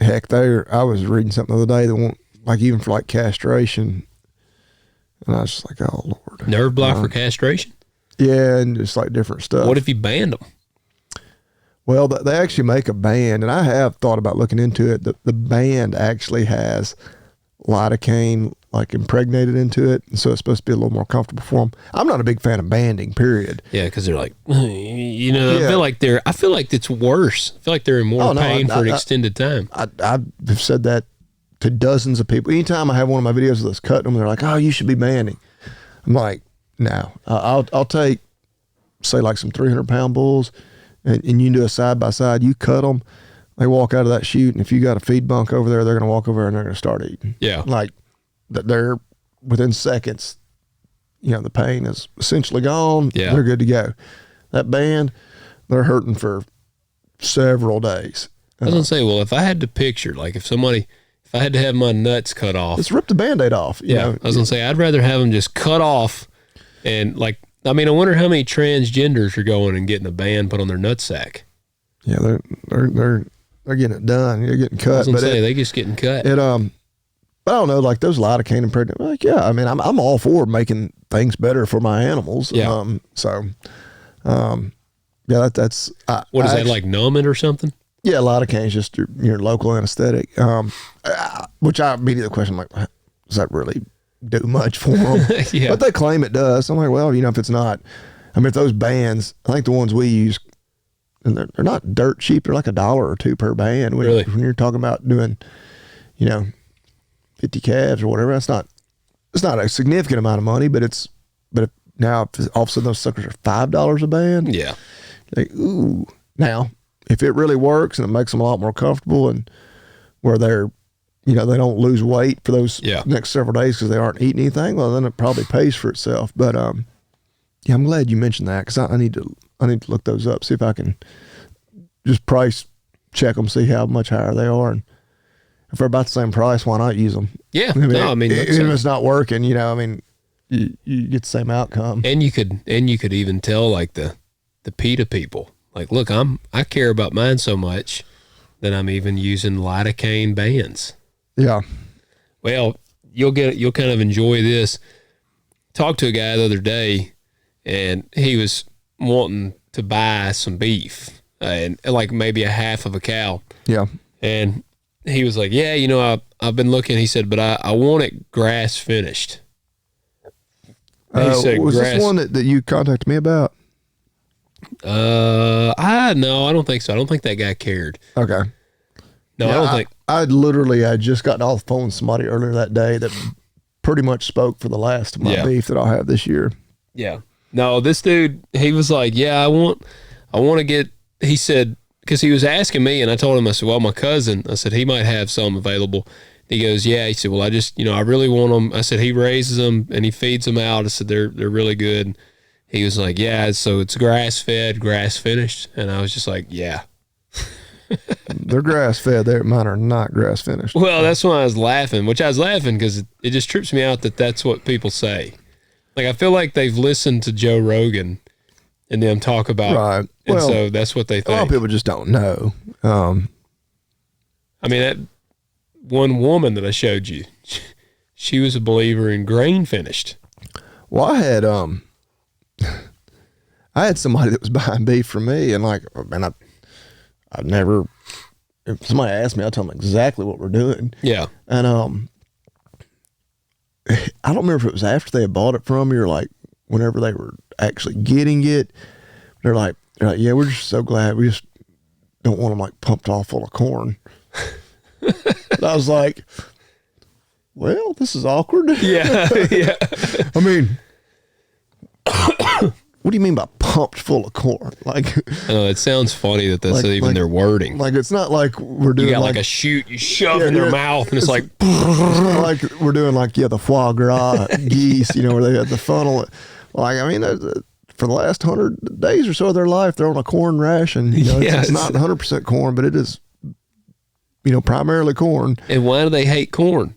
heck. I was reading something the other day that won't, like, even for like castration, and I was just like, oh Lord, Nerve block for castration? Yeah, and just like different stuff. What if you banned them? Well, they actually make a band, and I have thought about looking into it. The band actually has lidocaine like impregnated into it, and so it's supposed to be a little more comfortable for them. I'm not a big fan of banding, period. Yeah, because they're like, I feel like it's worse. I feel like they're in more pain for an extended time. I've said that to dozens of people. Anytime I have one of my videos that's cutting them, they're like, "Oh, you should be banding." I'm like, "No, I'll take, say, like some 300-pound bulls, and you can do a side by side. You cut them, they walk out of that chute, and if you got a feed bunk over there, they're going to walk over there and they're going to start eating. Yeah, like they're within seconds. The pain is essentially gone. Yeah, they're good to go. That band, they're hurting for several days. I was gonna say, well, if I had to picture, like, if I had to have my nuts cut off, just rip the Band-Aid off. I was gonna say, I'd rather have them just cut off, and like, I mean, I wonder how many transgenders are going and getting a band put on their nutsack. Yeah, they're getting it done. You're getting cut. I was gonna say, they just getting cut. But I don't know, like those lidocaine and pregnant. Like, yeah, I mean, I'm all for making things better for my animals. Yeah. That's what is that, like numbing or something? Yeah, lidocaine is just your local anesthetic. Which I immediately question, like, does that really do much for them? Yeah. But they claim it does. I'm like, well, if it's not, I mean, if those bands, I think the ones we use, and they're not dirt cheap. They're like $1 or $2 per band. Really? When you're talking about doing, 50 calves or whatever, it's not a significant amount of money, but if all of a sudden those suckers are $5 a band. Yeah. Like, ooh. Now, if it really works and it makes them a lot more comfortable and where they're, they don't lose weight for those next several days because they aren't eating anything, well, then it probably pays for itself. But, I'm glad you mentioned that because I need to look those up, see if I can just price check them, see how much higher they are. And if they're about the same price, why not use them? Yeah. If it's not working, you get the same outcome. And you could even tell, like, the PETA people, like, look, I care about mine so much that I'm even using lidocaine bands. Yeah. Well, you'll kind of enjoy this. Talked to a guy the other day, and he was wanting to buy some beef, and like maybe a half of a cow. Yeah. And he was like, yeah, I've been looking. He said, but I want it grass finished. He said, was this one that you contacted me about? No, I don't think so. I don't think that guy cared. Okay. No, I don't think. I just gotten off the phone with somebody earlier that day that pretty much spoke for the last of my beef that I'll have this year. Yeah. No, this dude, he was like, yeah, I want to get, he said, because he was asking me, and I told him, I said, well, my cousin, I said, he might have some available. He goes, yeah. He said, well, I just, I really want them. I said, he raises them and he feeds them out. I said, they're really good. He was like, yeah, so it's grass fed, grass finished. And I was just like, yeah. They're grass fed. Mine are not grass finished. Well, that's why I was laughing, because it just trips me out that that's what people say. Like, I feel like they've listened to Joe Rogan and them talk about, Right. and Well, so that's what they a lot of think. people just don't know. I mean, that one woman that I showed you, she was a believer in grain finished. Well, I had somebody that was buying beef from me, and like, man, I've never. If somebody asked me, I'll tell them exactly what we're doing. Yeah. And I don't remember if it was after they had bought it from me or like whenever they were actually getting it. They're like, yeah, we're just so glad. We just don't want them like pumped all full of corn. And I was like, well, this is awkward. Yeah. Yeah. I mean, what do you mean by pumped full of corn? Like, I know, it sounds funny that that's even their wording. like it's not like we're doing You got like a chute you shove in their mouth, and it's like, like we're doing like the foie gras geese, where they had the funnel. Like, I mean, for the last 100 days or so of their life, they're on a corn ration. It's not 100% corn, but it is, primarily corn. And why do they hate corn?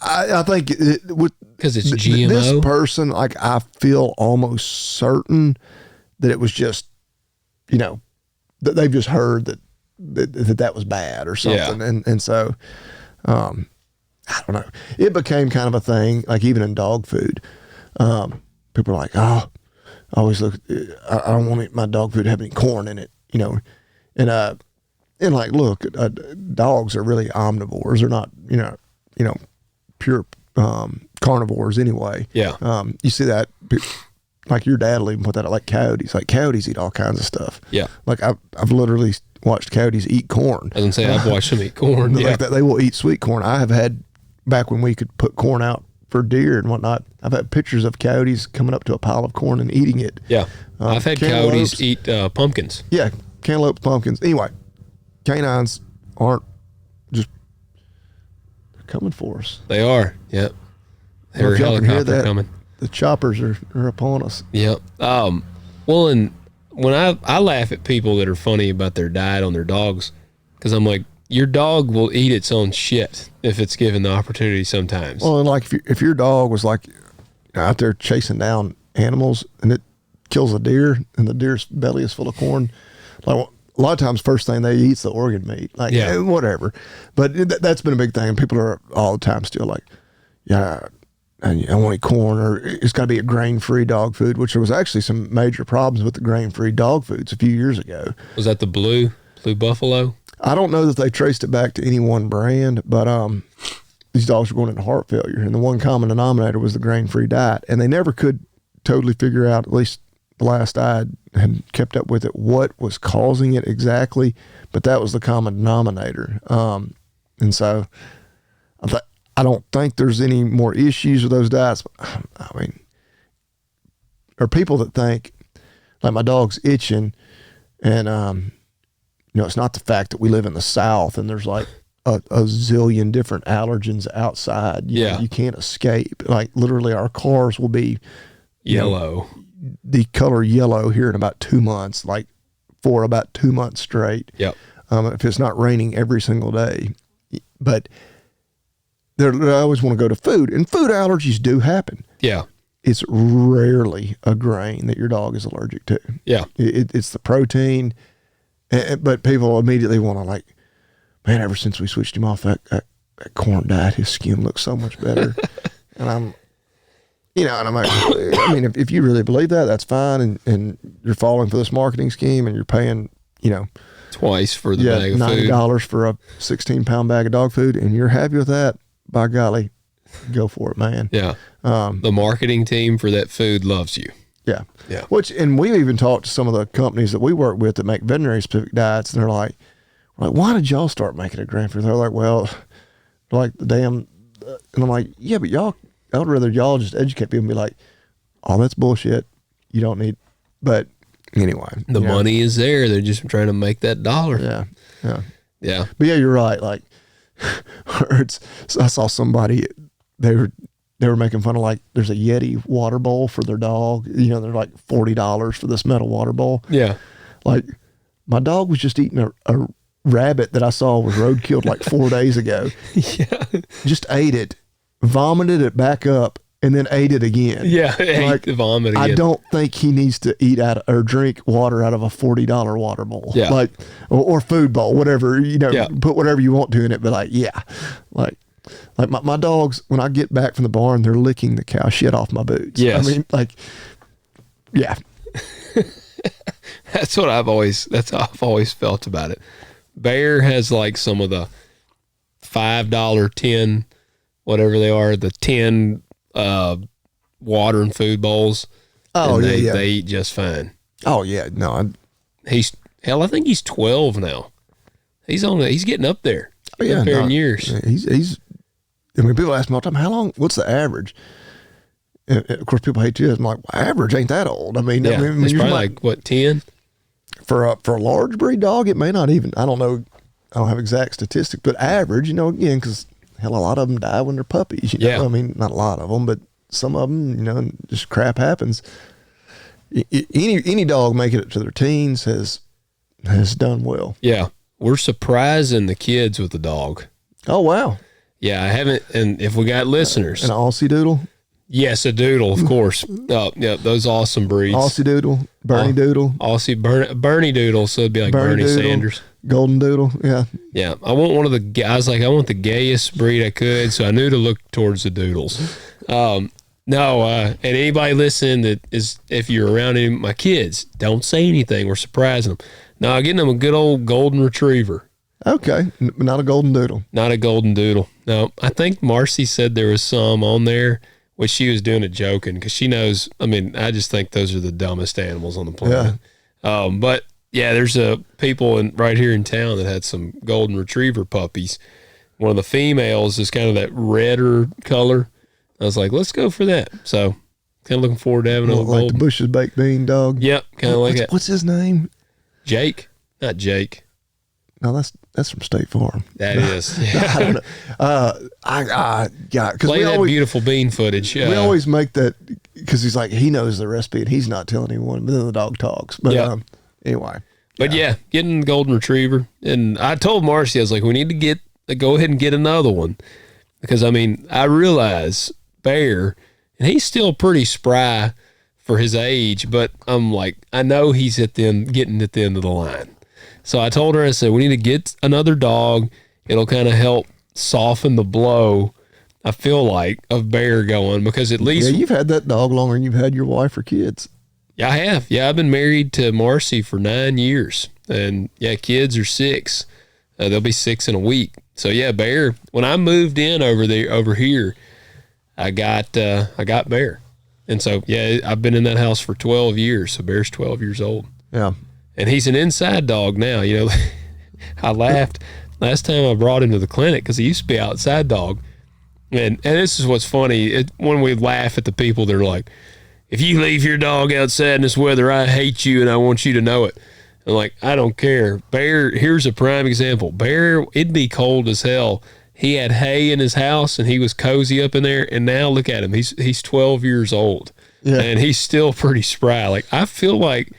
I think because it's GMO. This person, like, I feel almost certain that it was just, that they've just heard that was bad or something, and so, I don't know. It became kind of a thing, like even in dog food. People are like, oh, I always look. I don't want my dog food to have any corn in it, and like, look, dogs are really omnivores. They're not, pure carnivores anyway. Yeah. You see that, like your dad will even put that like coyotes. Like coyotes eat all kinds of stuff. Yeah. Like I've literally watched coyotes eat corn. I was gonna say I've watched them eat corn. Like that, they will eat sweet corn. I have had back when we could put corn out for deer and whatnot. I've had pictures of coyotes coming up to a pile of corn and eating it. Yeah. I've had coyotes eat pumpkins. Yeah, cantaloupe, pumpkins. Anyway, canines aren't just coming for us. They are. Yep. They're If y'all can hear helicopter that, coming. the choppers are upon us. Yep. Well, and when I laugh at people that are funny about their diet on their dogs, because I'm like, your dog will eat its own shit if it's given the opportunity sometimes. Well, and like if your dog was like out there chasing down animals and it kills a deer and the deer's belly is full of corn, like a lot of times first thing they eat's the organ meat, like whatever. But that's been a big thing. People are all the time still like, yeah, and I want to eat corn, or it's got to be a grain-free dog food, which there was actually some major problems with the grain-free dog foods a few years ago. Was that the blue buffalo? I don't know that they traced it back to any one brand, but these dogs were going into heart failure, and the one common denominator was the grain-free diet, and they never could totally figure out, at least the last I had kept up with it, what was causing it exactly, but that was the common denominator. And so I don't think there's any more issues with those diets. I mean, or people that think, like my dog's itching, and it's not the fact that we live in the South and there's like a zillion different allergens outside. You can't escape. Like literally our cars will be yellow, the color yellow here in about 2 months, like for about 2 months straight. Yep. If it's not raining every single day, but they always want to go to food, and food allergies do happen. Yeah. It's rarely a grain that your dog is allergic to. Yeah. It's the protein. But people immediately want to like, man, ever since we switched him off that corn diet, his skin looks so much better. And I'm like, I mean, if you really believe that, that's fine. And you're falling for this marketing scheme and you're paying, twice for the bag of food. $90 for a 16-pound bag of dog food, and you're happy with that, by golly, go for it, man. Yeah. The marketing team for that food loves you. Yeah. Yeah. And we even talked to some of the companies that we work with that make veterinary specific diets, and they're like, why did y'all start making a grain food? They're like, well, like the damn, and I'm like, yeah, but I would rather y'all just educate people and be like, oh, that's bullshit. You don't need, but anyway. The money is there. They're just trying to make that dollar. Yeah. Yeah. Yeah. But yeah, you're right. Like, I saw somebody, they were making fun of like, there's a Yeti water bowl for their dog. They're like $40 for this metal water bowl. Yeah. Like my dog was just eating a rabbit that I saw was roadkilled like 4 days ago. Yeah. Just ate it, vomited it back up, and then ate it again. Yeah, ate the vomit again. I don't think he needs to eat out or drink water out of a $40 water bowl. Yeah. Like, or food bowl, whatever, put whatever you want to in it. But like my dogs, when I get back from the barn, they're licking the cow shit off my boots. Yes. I mean, like, yeah. That's how I've always felt about it. Bear has like some of the $5, 10, whatever they are, the 10 water and food bowls. Oh, and yeah. They eat just fine. Oh, yeah. No, I think he's 12 now. He's getting up there. Oh, yeah, up there in years. He's. I mean, people ask me all the time, how long? What's the average? And of course, people hate you. I'm like, well, average ain't that old. I mean, Yeah, it's probably like what, 10 for a large breed dog. It may not even. I don't know. I don't have exact statistics, but average. Again, because hell, a lot of them die when they're puppies. Yeah. I mean, not a lot of them, but some of them. Just crap happens. Any dog making it to their teens has done well. Yeah, we're surprising the kids with the dog. Oh wow. Yeah, I haven't. And if we got listeners, An Aussie Doodle. yes, a doodle, of course. Yeah, those awesome breeds. Aussie Doodle, Bernie Doodle, Aussie Bernie Doodle, so it'd be like Bernie Doodle, Sanders. Golden Doodle. Yeah. Yeah, I want one of the. I was like, I want the gayest breed I could, so I knew to look towards the doodles. And anybody listening that is, if you're around any of my kids, don't say anything. We're surprising them. No, getting them a good old golden retriever. Okay, not a Golden Doodle. Not a golden doodle. No, I think Marcy said there was some on there, which she was doing it joking because she knows. I mean, I just think those are the dumbest animals on the planet. Yeah. But yeah, there's people right here in town that had some golden retriever puppies. One of the females is kind of that redder color. I was like, let's go for that. So kind of looking forward to having a Like golden. the Bush's baked bean dog. Yep, kind of like that. What's his name? Jake, not Jake. No, that's from State Farm. That is. I don't know. Because Play that beautiful bean footage. we always make that because he's like he knows the recipe and he's not telling anyone. But then the dog talks. But anyway. But yeah, getting the golden retriever, and I told Marcy, I was like, we need to go ahead and get another one because I mean I realize Bear, and he's still pretty spry for his age, but I'm like I know he's getting at the end of the line. So I told her, I said, we need to get another dog. It'll kind of help soften the blow, I feel like, of Bear going because at least. Yeah, you've had that dog longer than you've had your wife or kids. Yeah, I have. Yeah, I've been married to Marcy for 9 years. And yeah, kids are 6. They'll be 6 in a week. So yeah, Bear, when I moved in over here, I got Bear. And so, yeah, I've been in that house for 12 years. So Bear's 12 years old. Yeah. And he's an inside dog now. I laughed last time I brought him to the clinic because he used to be outside dog. And this is what's funny. When we laugh at the people that are like, if you leave your dog outside in this weather, I hate you and I want you to know it. I'm like, I don't care. Bear, here's a prime example. Bear, it'd be cold as hell. He had hay in his house and he was cozy up in there. And now look at him. He's 12 years old. Yeah. And he's still pretty spry. Like, I feel like,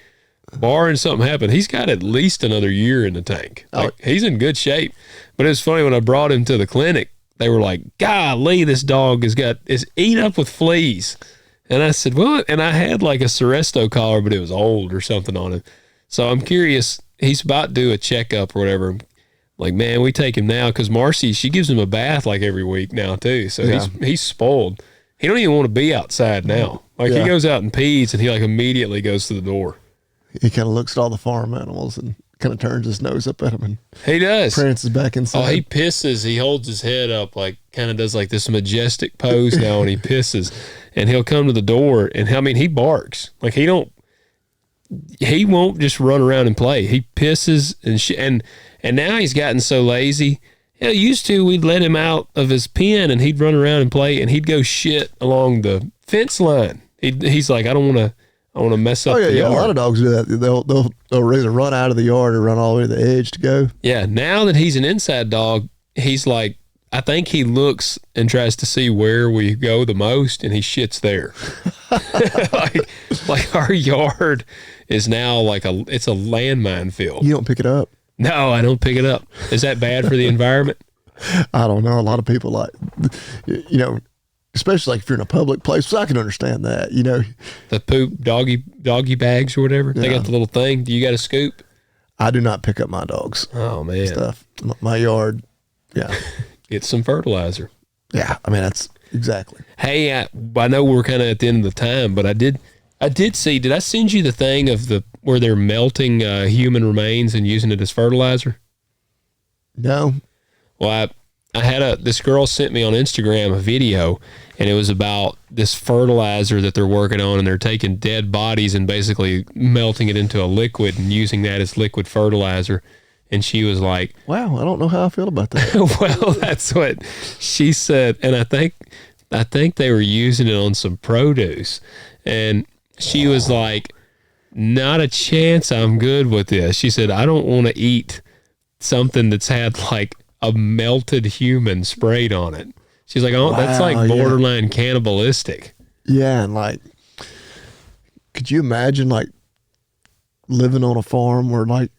barring something happen, he's got at least another year in the tank. Like, he's in good shape. But it's funny, when I brought him to the clinic, they were like, golly, this dog is eat up with fleas. And I said, what? And I had like a Seresto collar, but it was old or something on him. So I'm curious, he's about to do a checkup or whatever. Like, man, we take him now because Marcy, she gives him a bath like every week now too. So he's spoiled. He don't even want to be outside now. Like he goes out and pees and he like immediately goes to the door. He kind of looks at all the farm animals and kind of turns his nose up at them and he does. prances back inside. Oh, he pisses. He holds his head up, like kind of does like this majestic pose now, and he pisses. And he'll come to the door, and I mean, he barks. Like he won't just run around and play. He pisses and now he's gotten so lazy. Used to, we'd let him out of his pen and he'd run around and play, and he'd go shit along the fence line. He's like, I want to mess up the yard. A lot of dogs do that. They'll either run out of the yard or run all the way to the edge to go. Yeah, now that he's an inside dog, he's like, I think he looks and tries to see where we go the most, and he shits there. like our yard is now it's a landmine field. You don't pick it up? No, I don't pick it up. Is that bad for the environment? I don't know. A lot of people especially like if you're in a public place. So I can understand that, you know. The poop doggy bags or whatever. They got the little thing. Do you got a scoop? I do not pick up my dogs. Oh man, stuff. My yard. Yeah. Get some fertilizer. Yeah. I mean, that's exactly. Hey, I know we're kind of at the end of the time, but I did see. Did I send you the thing of where they're melting human remains and using it as fertilizer? No. Well, I had this girl sent me on Instagram a video, and it was about this fertilizer that they're working on, and they're taking dead bodies and basically melting it into a liquid and using that as liquid fertilizer. And she was like, wow, I don't know how I feel about that. well, that's what she said. And I think they were using it on some produce. And she was like, not a chance I'm good with this. She said, I don't want to eat something that's had like a melted human sprayed on it. She's like, oh, that's like borderline cannibalistic. Yeah, and like, could you imagine like living on a farm where like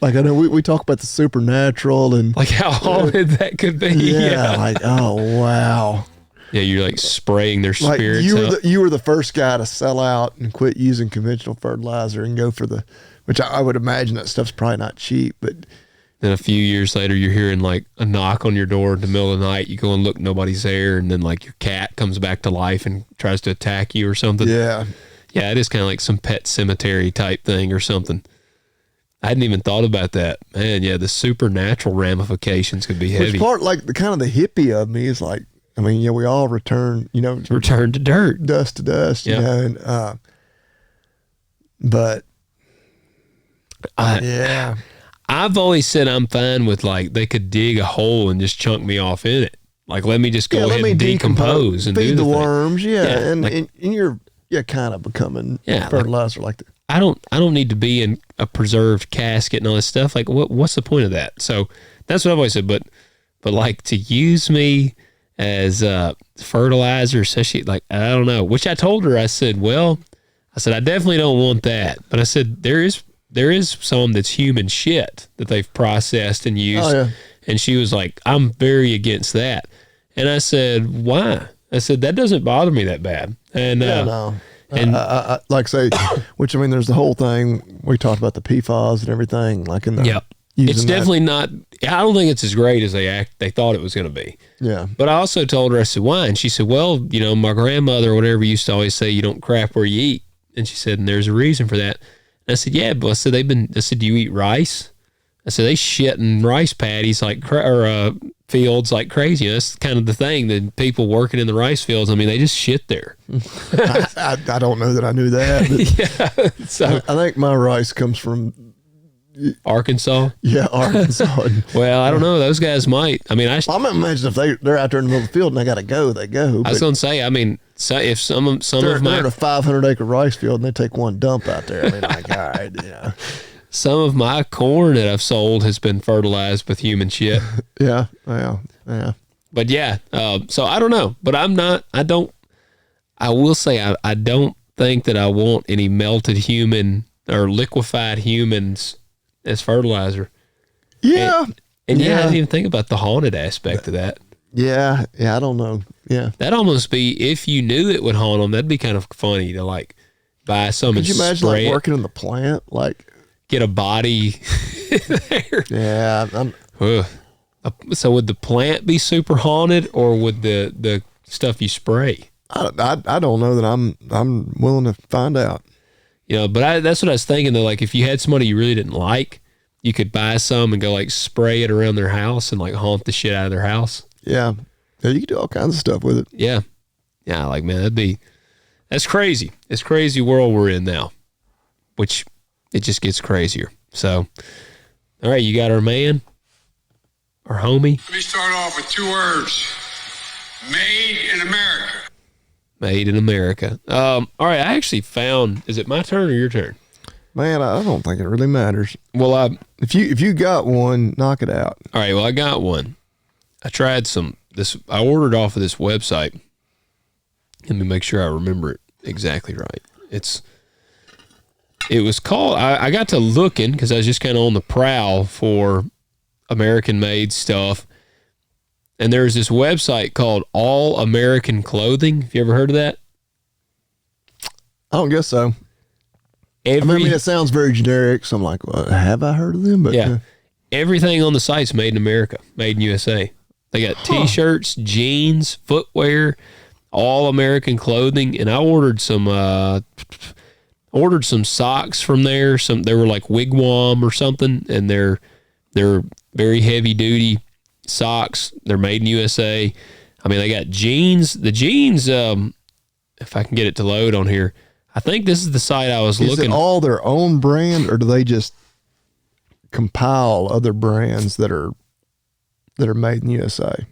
I know we talk about the supernatural and like how haunted that could be. Yeah, like, oh wow. Yeah, you're like spraying their Like spirits. you were the first guy to sell out and quit using conventional fertilizer and go for which I would imagine that stuff's probably not cheap, but then a few years later, you're hearing like a knock on your door in the middle of the night. You go and look, nobody's there. And then like your cat comes back to life and tries to attack you or something. Yeah. Yeah, it is kind of like some pet cemetery type thing or something. I hadn't even thought about that. Man, yeah, the supernatural ramifications could be heavy. Which part, like the kind of the hippie of me is like, I mean, yeah, we all return, you know. Return to dirt. Dust to dust, you know. And, but, yeah. I've always said I'm fine with like they could dig a hole and just chunk me off in it. Like let me just go ahead and decompose and feed do the thing. worms, and like, you're kind of becoming fertilizer like that. I don't need to be in a preserved casket and all this stuff. Like what's the point of that? So that's what I've always said. But like to use me as fertilizer, especially like I don't know. Which I told her, I said I definitely don't want that. But I said there is some that's human shit that they've processed and used. Oh, yeah. And she was like, I'm very against that. And I said, why? I said, that doesn't bother me that bad. And, no. And I like say, which I mean, there's the whole thing. We talked about the PFAS and everything, like in the, yeah, it's definitely not, I don't think it's as great as they thought it was going to be. Yeah. But I also told her, I said, why? And she said, well, you know, my grandmother or whatever used to always say, you don't crap where you eat. And she said, and there's a reason for that. I said, yeah, but I said, do you eat rice? I said, they shit in rice paddies fields like crazy. That's kind of the thing, that people working in the rice fields, I mean, they just shit there. I don't know that I knew that. But yeah. So I think my rice comes from Arkansas. Yeah, Arkansas. Well, I don't know. Those guys might. I mean, I'm imagine if they're out there in the middle of the field and they got to go, they go. I was going to say, I mean, so if some of they're in a 500-acre rice field and they take one dump out there, I mean, like, all right, yeah. Some of my corn that I've sold has been fertilized with human shit. Yeah. But yeah, so I don't know. But I will say I don't think that I want any melted human or liquefied humans as fertilizer. Yeah. And I didn't even think about the haunted aspect of that. Yeah, I don't know. Yeah. That'd almost be, if you knew it would haunt them, that'd be kind of funny to like buy some and spray it. Could you imagine like working in the plant? Like get a body there. Yeah. So would the plant be super haunted, or would the stuff you spray? I don't know that I'm willing to find out. You know, but that's what I was thinking though. Like if you had somebody you really didn't like, you could buy some and go like spray it around their house and like haunt the shit out of their house. Yeah. Yeah, you can do all kinds of stuff with it. Yeah. Yeah, like, man, that's crazy. It's crazy world we're in now, which it just gets crazier. So, all right, you got our man, our homie. Let me start off with 2 words. Made in America. Made in America. All right, I actually found, is it my turn or your turn? Man, I don't think it really matters. Well, if you got one, knock it out. All right, well, I got one. I tried I ordered off of this website. Let me make sure I remember it exactly right. It was called, I got to looking because I was just kind of on the prowl for American-made stuff. and there's this website called All American Clothing. Have you ever heard of that? I don't guess so. I mean, it sounds very generic, so I'm like, well, have I heard of them? But yeah. Everything on the site's made in America, made in USA. They got T-shirts, jeans, footwear, all American clothing, and I ordered some socks from there. They were like Wigwam or something, and they're very heavy duty socks. They're made in USA. I mean, they got jeans. The jeans, if I can get it to load on here, I think this is the site I was looking. Is it all their own brand, or do they just compile other brands that are made in USA?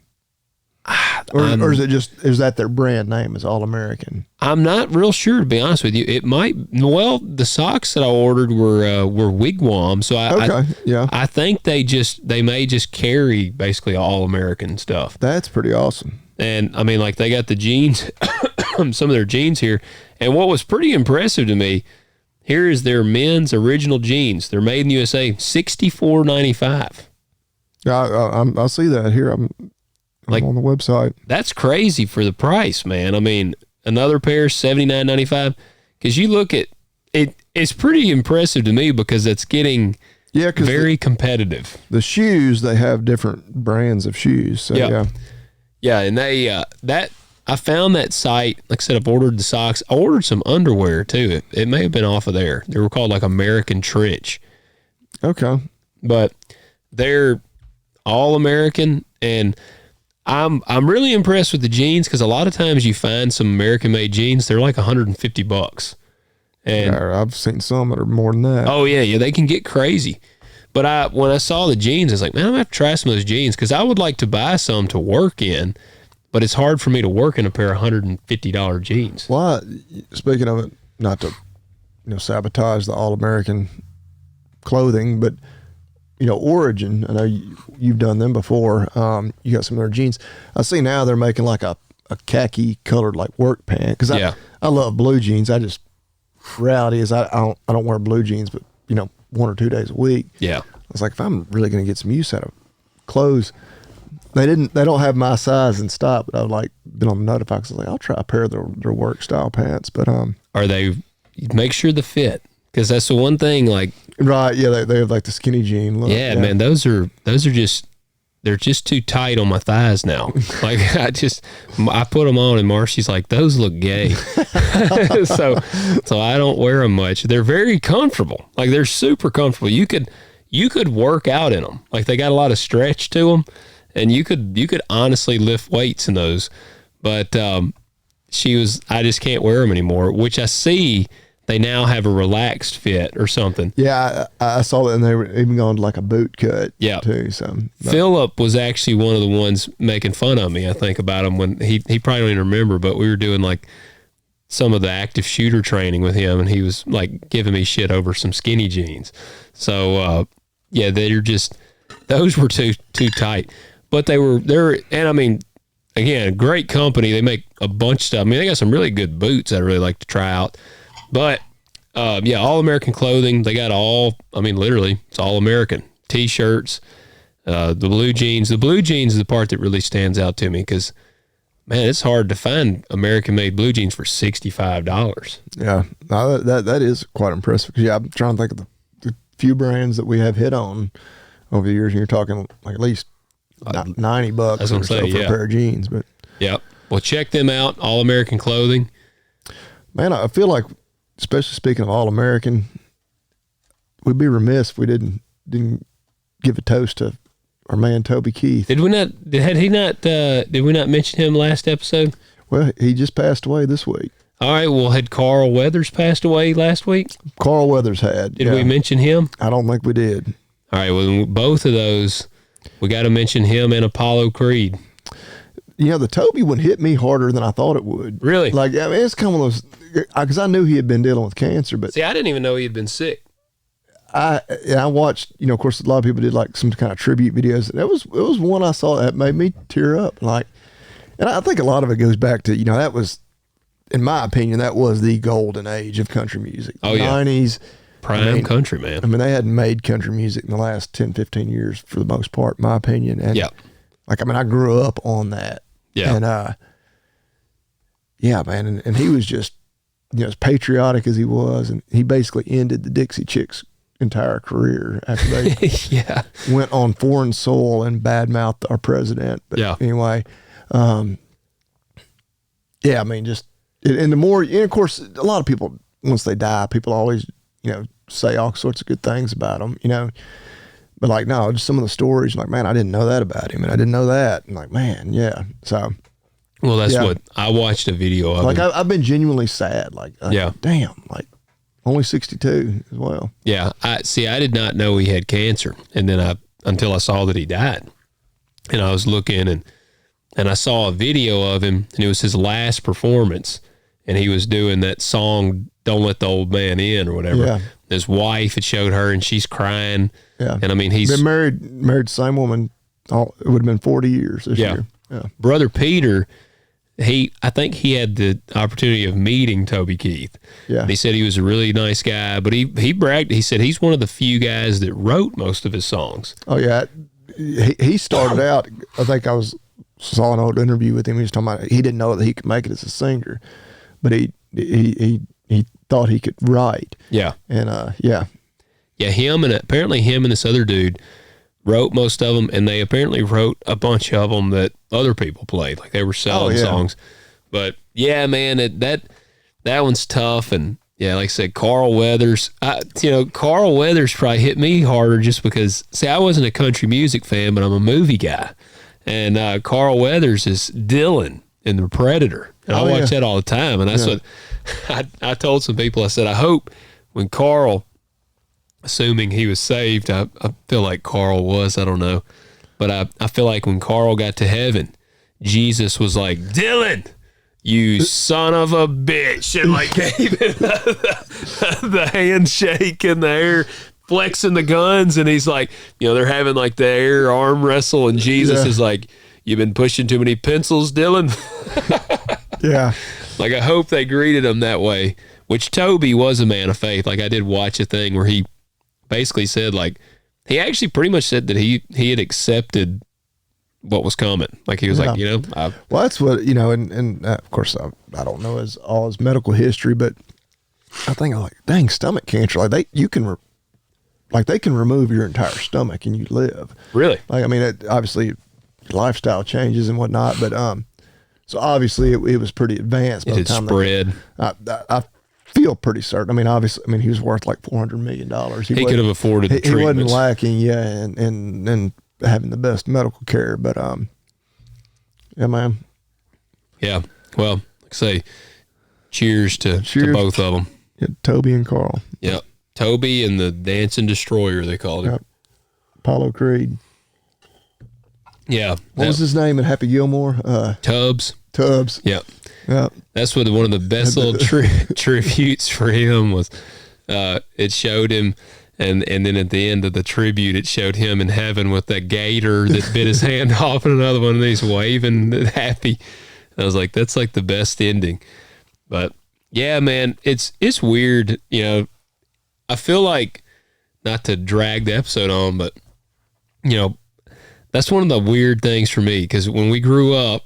Or is it just, is that their brand name, is All American? I'm not real sure, to be honest with you. It might, well, the socks that I ordered were Wigwam, so I think they may just carry basically All American stuff. That's pretty awesome. And I mean, like, they got the jeans, some of their jeans here, and what was pretty impressive to me, here is their men's original jeans. They're made in the USA, $64.95. I see that here. I'm on the website. That's crazy for the price, man. I mean, another pair, $79.95. Because you look at it, it's pretty impressive to me because it's getting very competitive. The shoes, they have different brands of shoes. So yeah, and they I found that site. Like I said, I've ordered the socks. I ordered some underwear too. It may have been off of there. They were called like American Trench. Okay, but they're all American, and I'm really impressed with the jeans because a lot of times you find some American made jeans, they're like $150. And I've seen some that are more than that. Oh yeah, they can get crazy. But when I saw the jeans, I was like, man, I'm gonna have to try some of those jeans because I would like to buy some to work in, but it's hard for me to work in a pair of $150 jeans. Well, speaking of it, not to sabotage the All American clothing, but Origin, I know you've done them before. You got some of their jeans. I see now they're making like a khaki colored like work pant. Cause I love blue jeans. Reality is I don't wear blue jeans, but 1 or 2 days a week. Yeah. I was like, if I'm really going to get some use out of clothes, they don't have my size in stock, but I've like been on the notify because I was like, I'll try a pair of their work style pants. But, are they, make sure the fit. Cause that's the one thing, like, right. Yeah. They have like the skinny jean look. Yeah, man, those are just, they're just too tight on my thighs now. Like I put them on and Marcy's like, those look gay. so I don't wear them much. They're very comfortable. Like they're super comfortable. You could work out in them. Like they got a lot of stretch to them, and you could honestly lift weights in those. But I just can't wear them anymore, which I see they now have a relaxed fit or something. Yeah, I saw that, and they were even going to like a boot cut too. So Philip was actually one of the ones making fun of me, I think, about him when he probably don't even remember, but we were doing like some of the active shooter training with him, and he was like giving me shit over some skinny jeans. So those were too tight. But they're and I mean, again, a great company. They make a bunch of stuff. I mean, they got some really good boots that I really like to try out. But, All American Clothing, they got literally, it's All American. T-shirts, the blue jeans. The blue jeans is the part that really stands out to me because, man, it's hard to find American-made blue jeans for $65. Yeah, that is quite impressive. Because, I'm trying to think of the few brands that we have hit on over the years, and you're talking like at least $90 or so for a pair of jeans. But yeah, well, check them out, All American Clothing. Man, I feel like, especially speaking of All American, we'd be remiss if we didn't give a toast to our man Toby Keith. Did we not mention him last episode? Well, he just passed away this week. All right. Well, had Carl Weathers passed away last week? Carl Weathers had. Did we mention him? I don't think we did. All right. Well, both of those, we got to mention him and Apollo Creed. The Toby one hit me harder than I thought it would. Really? Like, I mean, it's kind of those, because I knew he had been dealing with cancer, but see, I didn't even know he had been sick. I watched, of course, a lot of people did like some kind of tribute videos. It was one I saw that made me tear up. Like, and I think a lot of it goes back to, that was, in my opinion, that was the golden age of country music. Oh, yeah. 90s. Prime country, man. I mean, they hadn't made country music in the last 10, 15 years for the most part, in my opinion. And Like, I mean, I grew up on that. Yeah. And, yeah, man. And he was just, you know, as patriotic as he was, and he basically ended the Dixie Chicks' entire career after they Yeah. went on foreign soil and badmouthed our president. But Yeah. anyway, yeah, I mean, just, and the more, and of course, a lot of people, once they die, people always, you know, say all sorts of good things about them, you know. But like, no, just some of the stories, like, man, I didn't know that about him, and I didn't know that, and like, man, yeah. So, Well, that's Yeah. what I watched a video of. like, him. I've been genuinely sad. Like, Yeah. damn, like, only 62 as well. Yeah, I did not know he had cancer, and then until I saw that he died, and I was looking and I saw a video of him, and it was his last performance, and he was doing that song "Don't Let the Old Man In" or whatever. Yeah. His wife had showed her, and she's crying. Yeah. And I mean, he's Been married to the same woman. It would have been 40 years this Yeah. year. Yeah. Brother Peter. I think he had the opportunity of meeting Toby Keith. Yeah. And he said he was a really nice guy, but he bragged. He said he's one of the few guys that wrote most of his songs. Oh yeah, he started out. I think I saw an old interview with him. He was talking about he didn't know that he could make it as a singer, but he thought he could write. Yeah. And yeah, Him and this other dude wrote most of them, and they apparently wrote a bunch of them that other people played, like they were selling yeah. songs. But yeah, man, that one's tough. And yeah, like I said, Carl Weathers. Carl Weathers probably hit me harder just because. See, I wasn't a country music fan, but I'm a movie guy, and Carl Weathers is Dylan in The Predator, and I watch that all the time. And that's what I told some people. I said, I hope when Carl, assuming he was saved, I feel like Carl was, I don't know. But I feel like when Carl got to heaven, Jesus was like, Dylan, you son of a bitch, and like gave him the handshake in the air, flexing the guns, and he's like, they're having like the air arm wrestle, and Jesus is like, you've been pushing too many pencils, Dylan. yeah, Like, I hope they greeted him that way, which Toby was a man of faith. Like, I did watch a thing where he basically said, like, he actually pretty much said that he had accepted what was coming. Like, he was like, well, that's what, and of course, I don't know all his medical history, but I think I'm like, dang, stomach cancer, like they can remove your entire stomach and you live. Really? Like, I mean, obviously lifestyle changes and whatnot, but, so obviously it was pretty advanced by it the had time spread. I feel pretty certain. I mean, obviously, he was worth like $400 million. He could have afforded the He wasn't treatments. lacking, and having the best medical care. But yeah, man. Yeah. Well, like I say, cheers to both of them. Yeah, Toby and Carl. Yep. Toby and the Dancing Destroyer, they called him. Yep. Apollo Creed. Yeah. What was his name in Happy Gilmore? Tubbs. Tubbs. Yep. Yep. That's what one of the best little tributes for him was. It showed him, and then at the end of the tribute, it showed him in heaven with that gator that bit his hand off, and another one of these waving happy. And I was like, that's like the best ending. But yeah, man, it's weird. I feel like, not to drag the episode on, but that's one of the weird things for me, because when we grew up,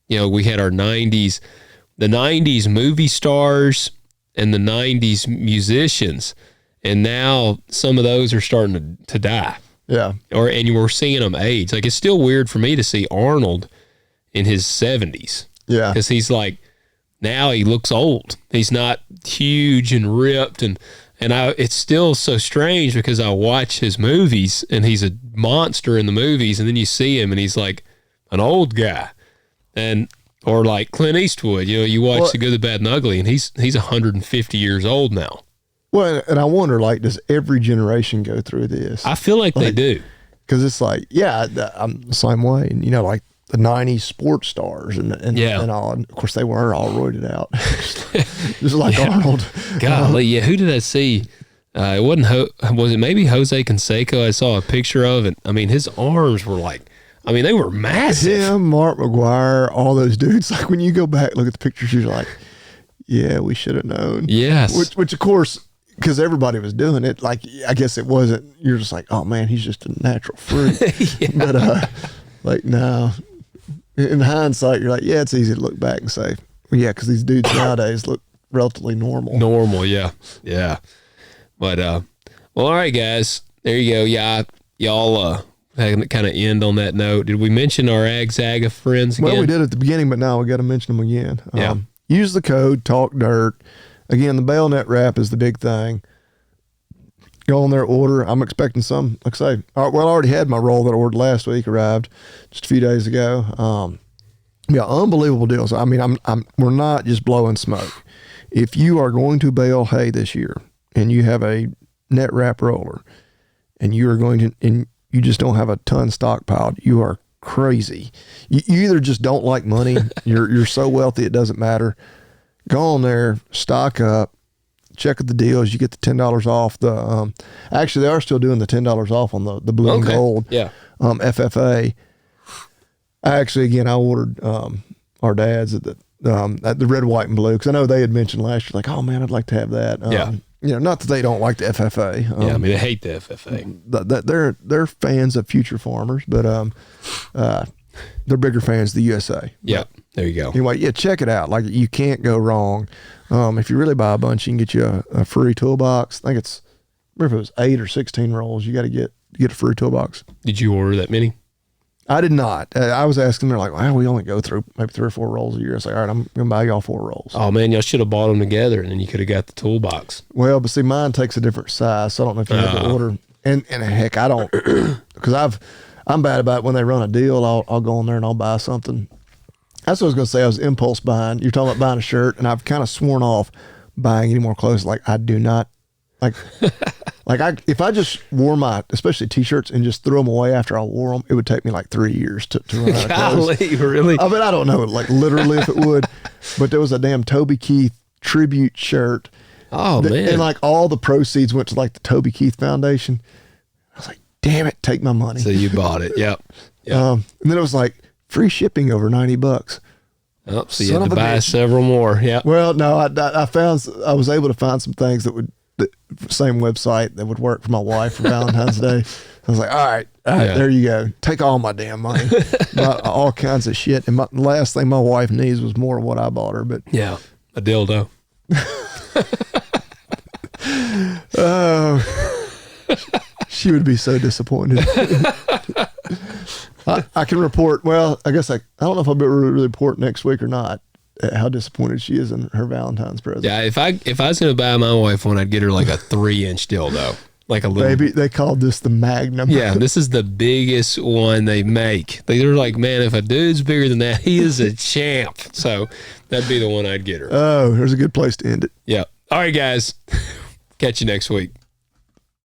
we had our 90s, the 90s movie stars and the 90s musicians, and now some of those are starting to die. Yeah. And you were seeing them age. Like, it's still weird for me to see Arnold in his 70s. Yeah. Because he's like, now he looks old. He's not huge and ripped, and it's still so strange because I watch his movies and he's a monster in the movies, and then you see him and he's like an old guy. Or like Clint Eastwood, you watch The Good, the Bad, and the Ugly, and he's 150 years old now. Well, and I wonder, like, does every generation go through this? I feel like they do. Because it's like, I'm the same way. And, like the 90s sports stars and all. And of course, they were all roided out. Just like Arnold. Golly, yeah. Who did I see? It wasn't, was it maybe Jose Canseco? I saw a picture of it. I mean, his arms were like, they were massive. Him, Mark McGuire, all those dudes. Like, when you go back, look at the pictures, you're like, yeah, we should have known. Yes. Which of course, because everybody was doing it, like, I guess it wasn't, you're just like, oh man, he's just a natural freak. Yeah. Like, no. In hindsight, you're like, yeah, it's easy to look back and say, well, yeah, because these dudes nowadays look relatively normal. Normal, yeah. But well, all right, guys, there you go. Yeah, y'all kind of end on that note. Did we mention our Ag-Zaga friends again? Well, we did at the beginning, but now we got to mention them again. Yeah. Use the code Talk Dirt. Again, the bail net wrap is the big thing. Go on there, order. I'm expecting some. Like I say, I already had my roll that I ordered last week arrived just a few days ago. Yeah, unbelievable deals. I mean, we're not just blowing smoke. If you are going to bale hay this year and you have a net wrap roller and you are going to, and you just don't have a ton stockpiled, you are crazy. You either just don't like money, you're so wealthy it doesn't matter. Go on there, stock up, check the deals. You get the $10 off. Actually, they are still doing the $10 off on the blue and gold. Yeah. FFA. I ordered our dad's at the red, white, and blue because I know they had mentioned last year, like, oh man, I'd like to have that. Not that they don't like the FFA. I mean, they hate the FFA. They're fans of future farmers, but they're bigger fans of the USA. Yeah, there you go. Anyway, yeah, check it out. Like, you can't go wrong. If you really buy a bunch, you can get you a free toolbox. I think I remember if it was 8 or 16 rolls, you got to get a free toolbox. Did you order that many? I did not. I was asking, they're like, well, we only go through maybe 3 or 4 rolls a year. I was like, all right, I'm going to buy y'all 4 rolls. Oh man, y'all should have bought them together and then you could have got the toolbox. Well, but see, mine takes a different size, so I don't know if you have to order. And heck, I don't, because I'm bad about it. When they run a deal, I'll go in there and I'll buy something. That's what I was going to say. I was impulse buying. You're talking about buying a shirt, and I've kind of sworn off buying any more clothes. Like, I do not, if I just wore especially t-shirts and just threw them away after I wore them, it would take me like 3 years to run out of clothes. Golly, really? I mean, I don't know, like literally if it would, but there was a damn Toby Keith tribute shirt. Oh man. And like all the proceeds went to like the Toby Keith Foundation. I was like, damn it, take my money. So you bought it. Yep. And then it was like free shipping over $90. Oh, so you had to buy several more. Yeah. Well, no, I was able to find some things the same website that would work for my wife for Valentine's Day. I was like, all right, there you go. Take all my damn money. All kinds of shit. And the last thing my wife needs was more of what I bought her. But yeah, a dildo. Oh, she would be so disappointed. I can report. Well, I guess I don't know if I'll be able to report next week or not. How disappointed she is in her Valentine's present. Yeah, if I was going to buy my wife one, I'd get her like a 3-inch dildo, like a little. Baby, they called this the Magnum. Yeah, this is the biggest one they make. They're like, man, if a dude's bigger than that, he is a champ. So that'd be the one I'd get her. Oh, there's a good place to end it. Yeah. All right, guys. Catch you next week.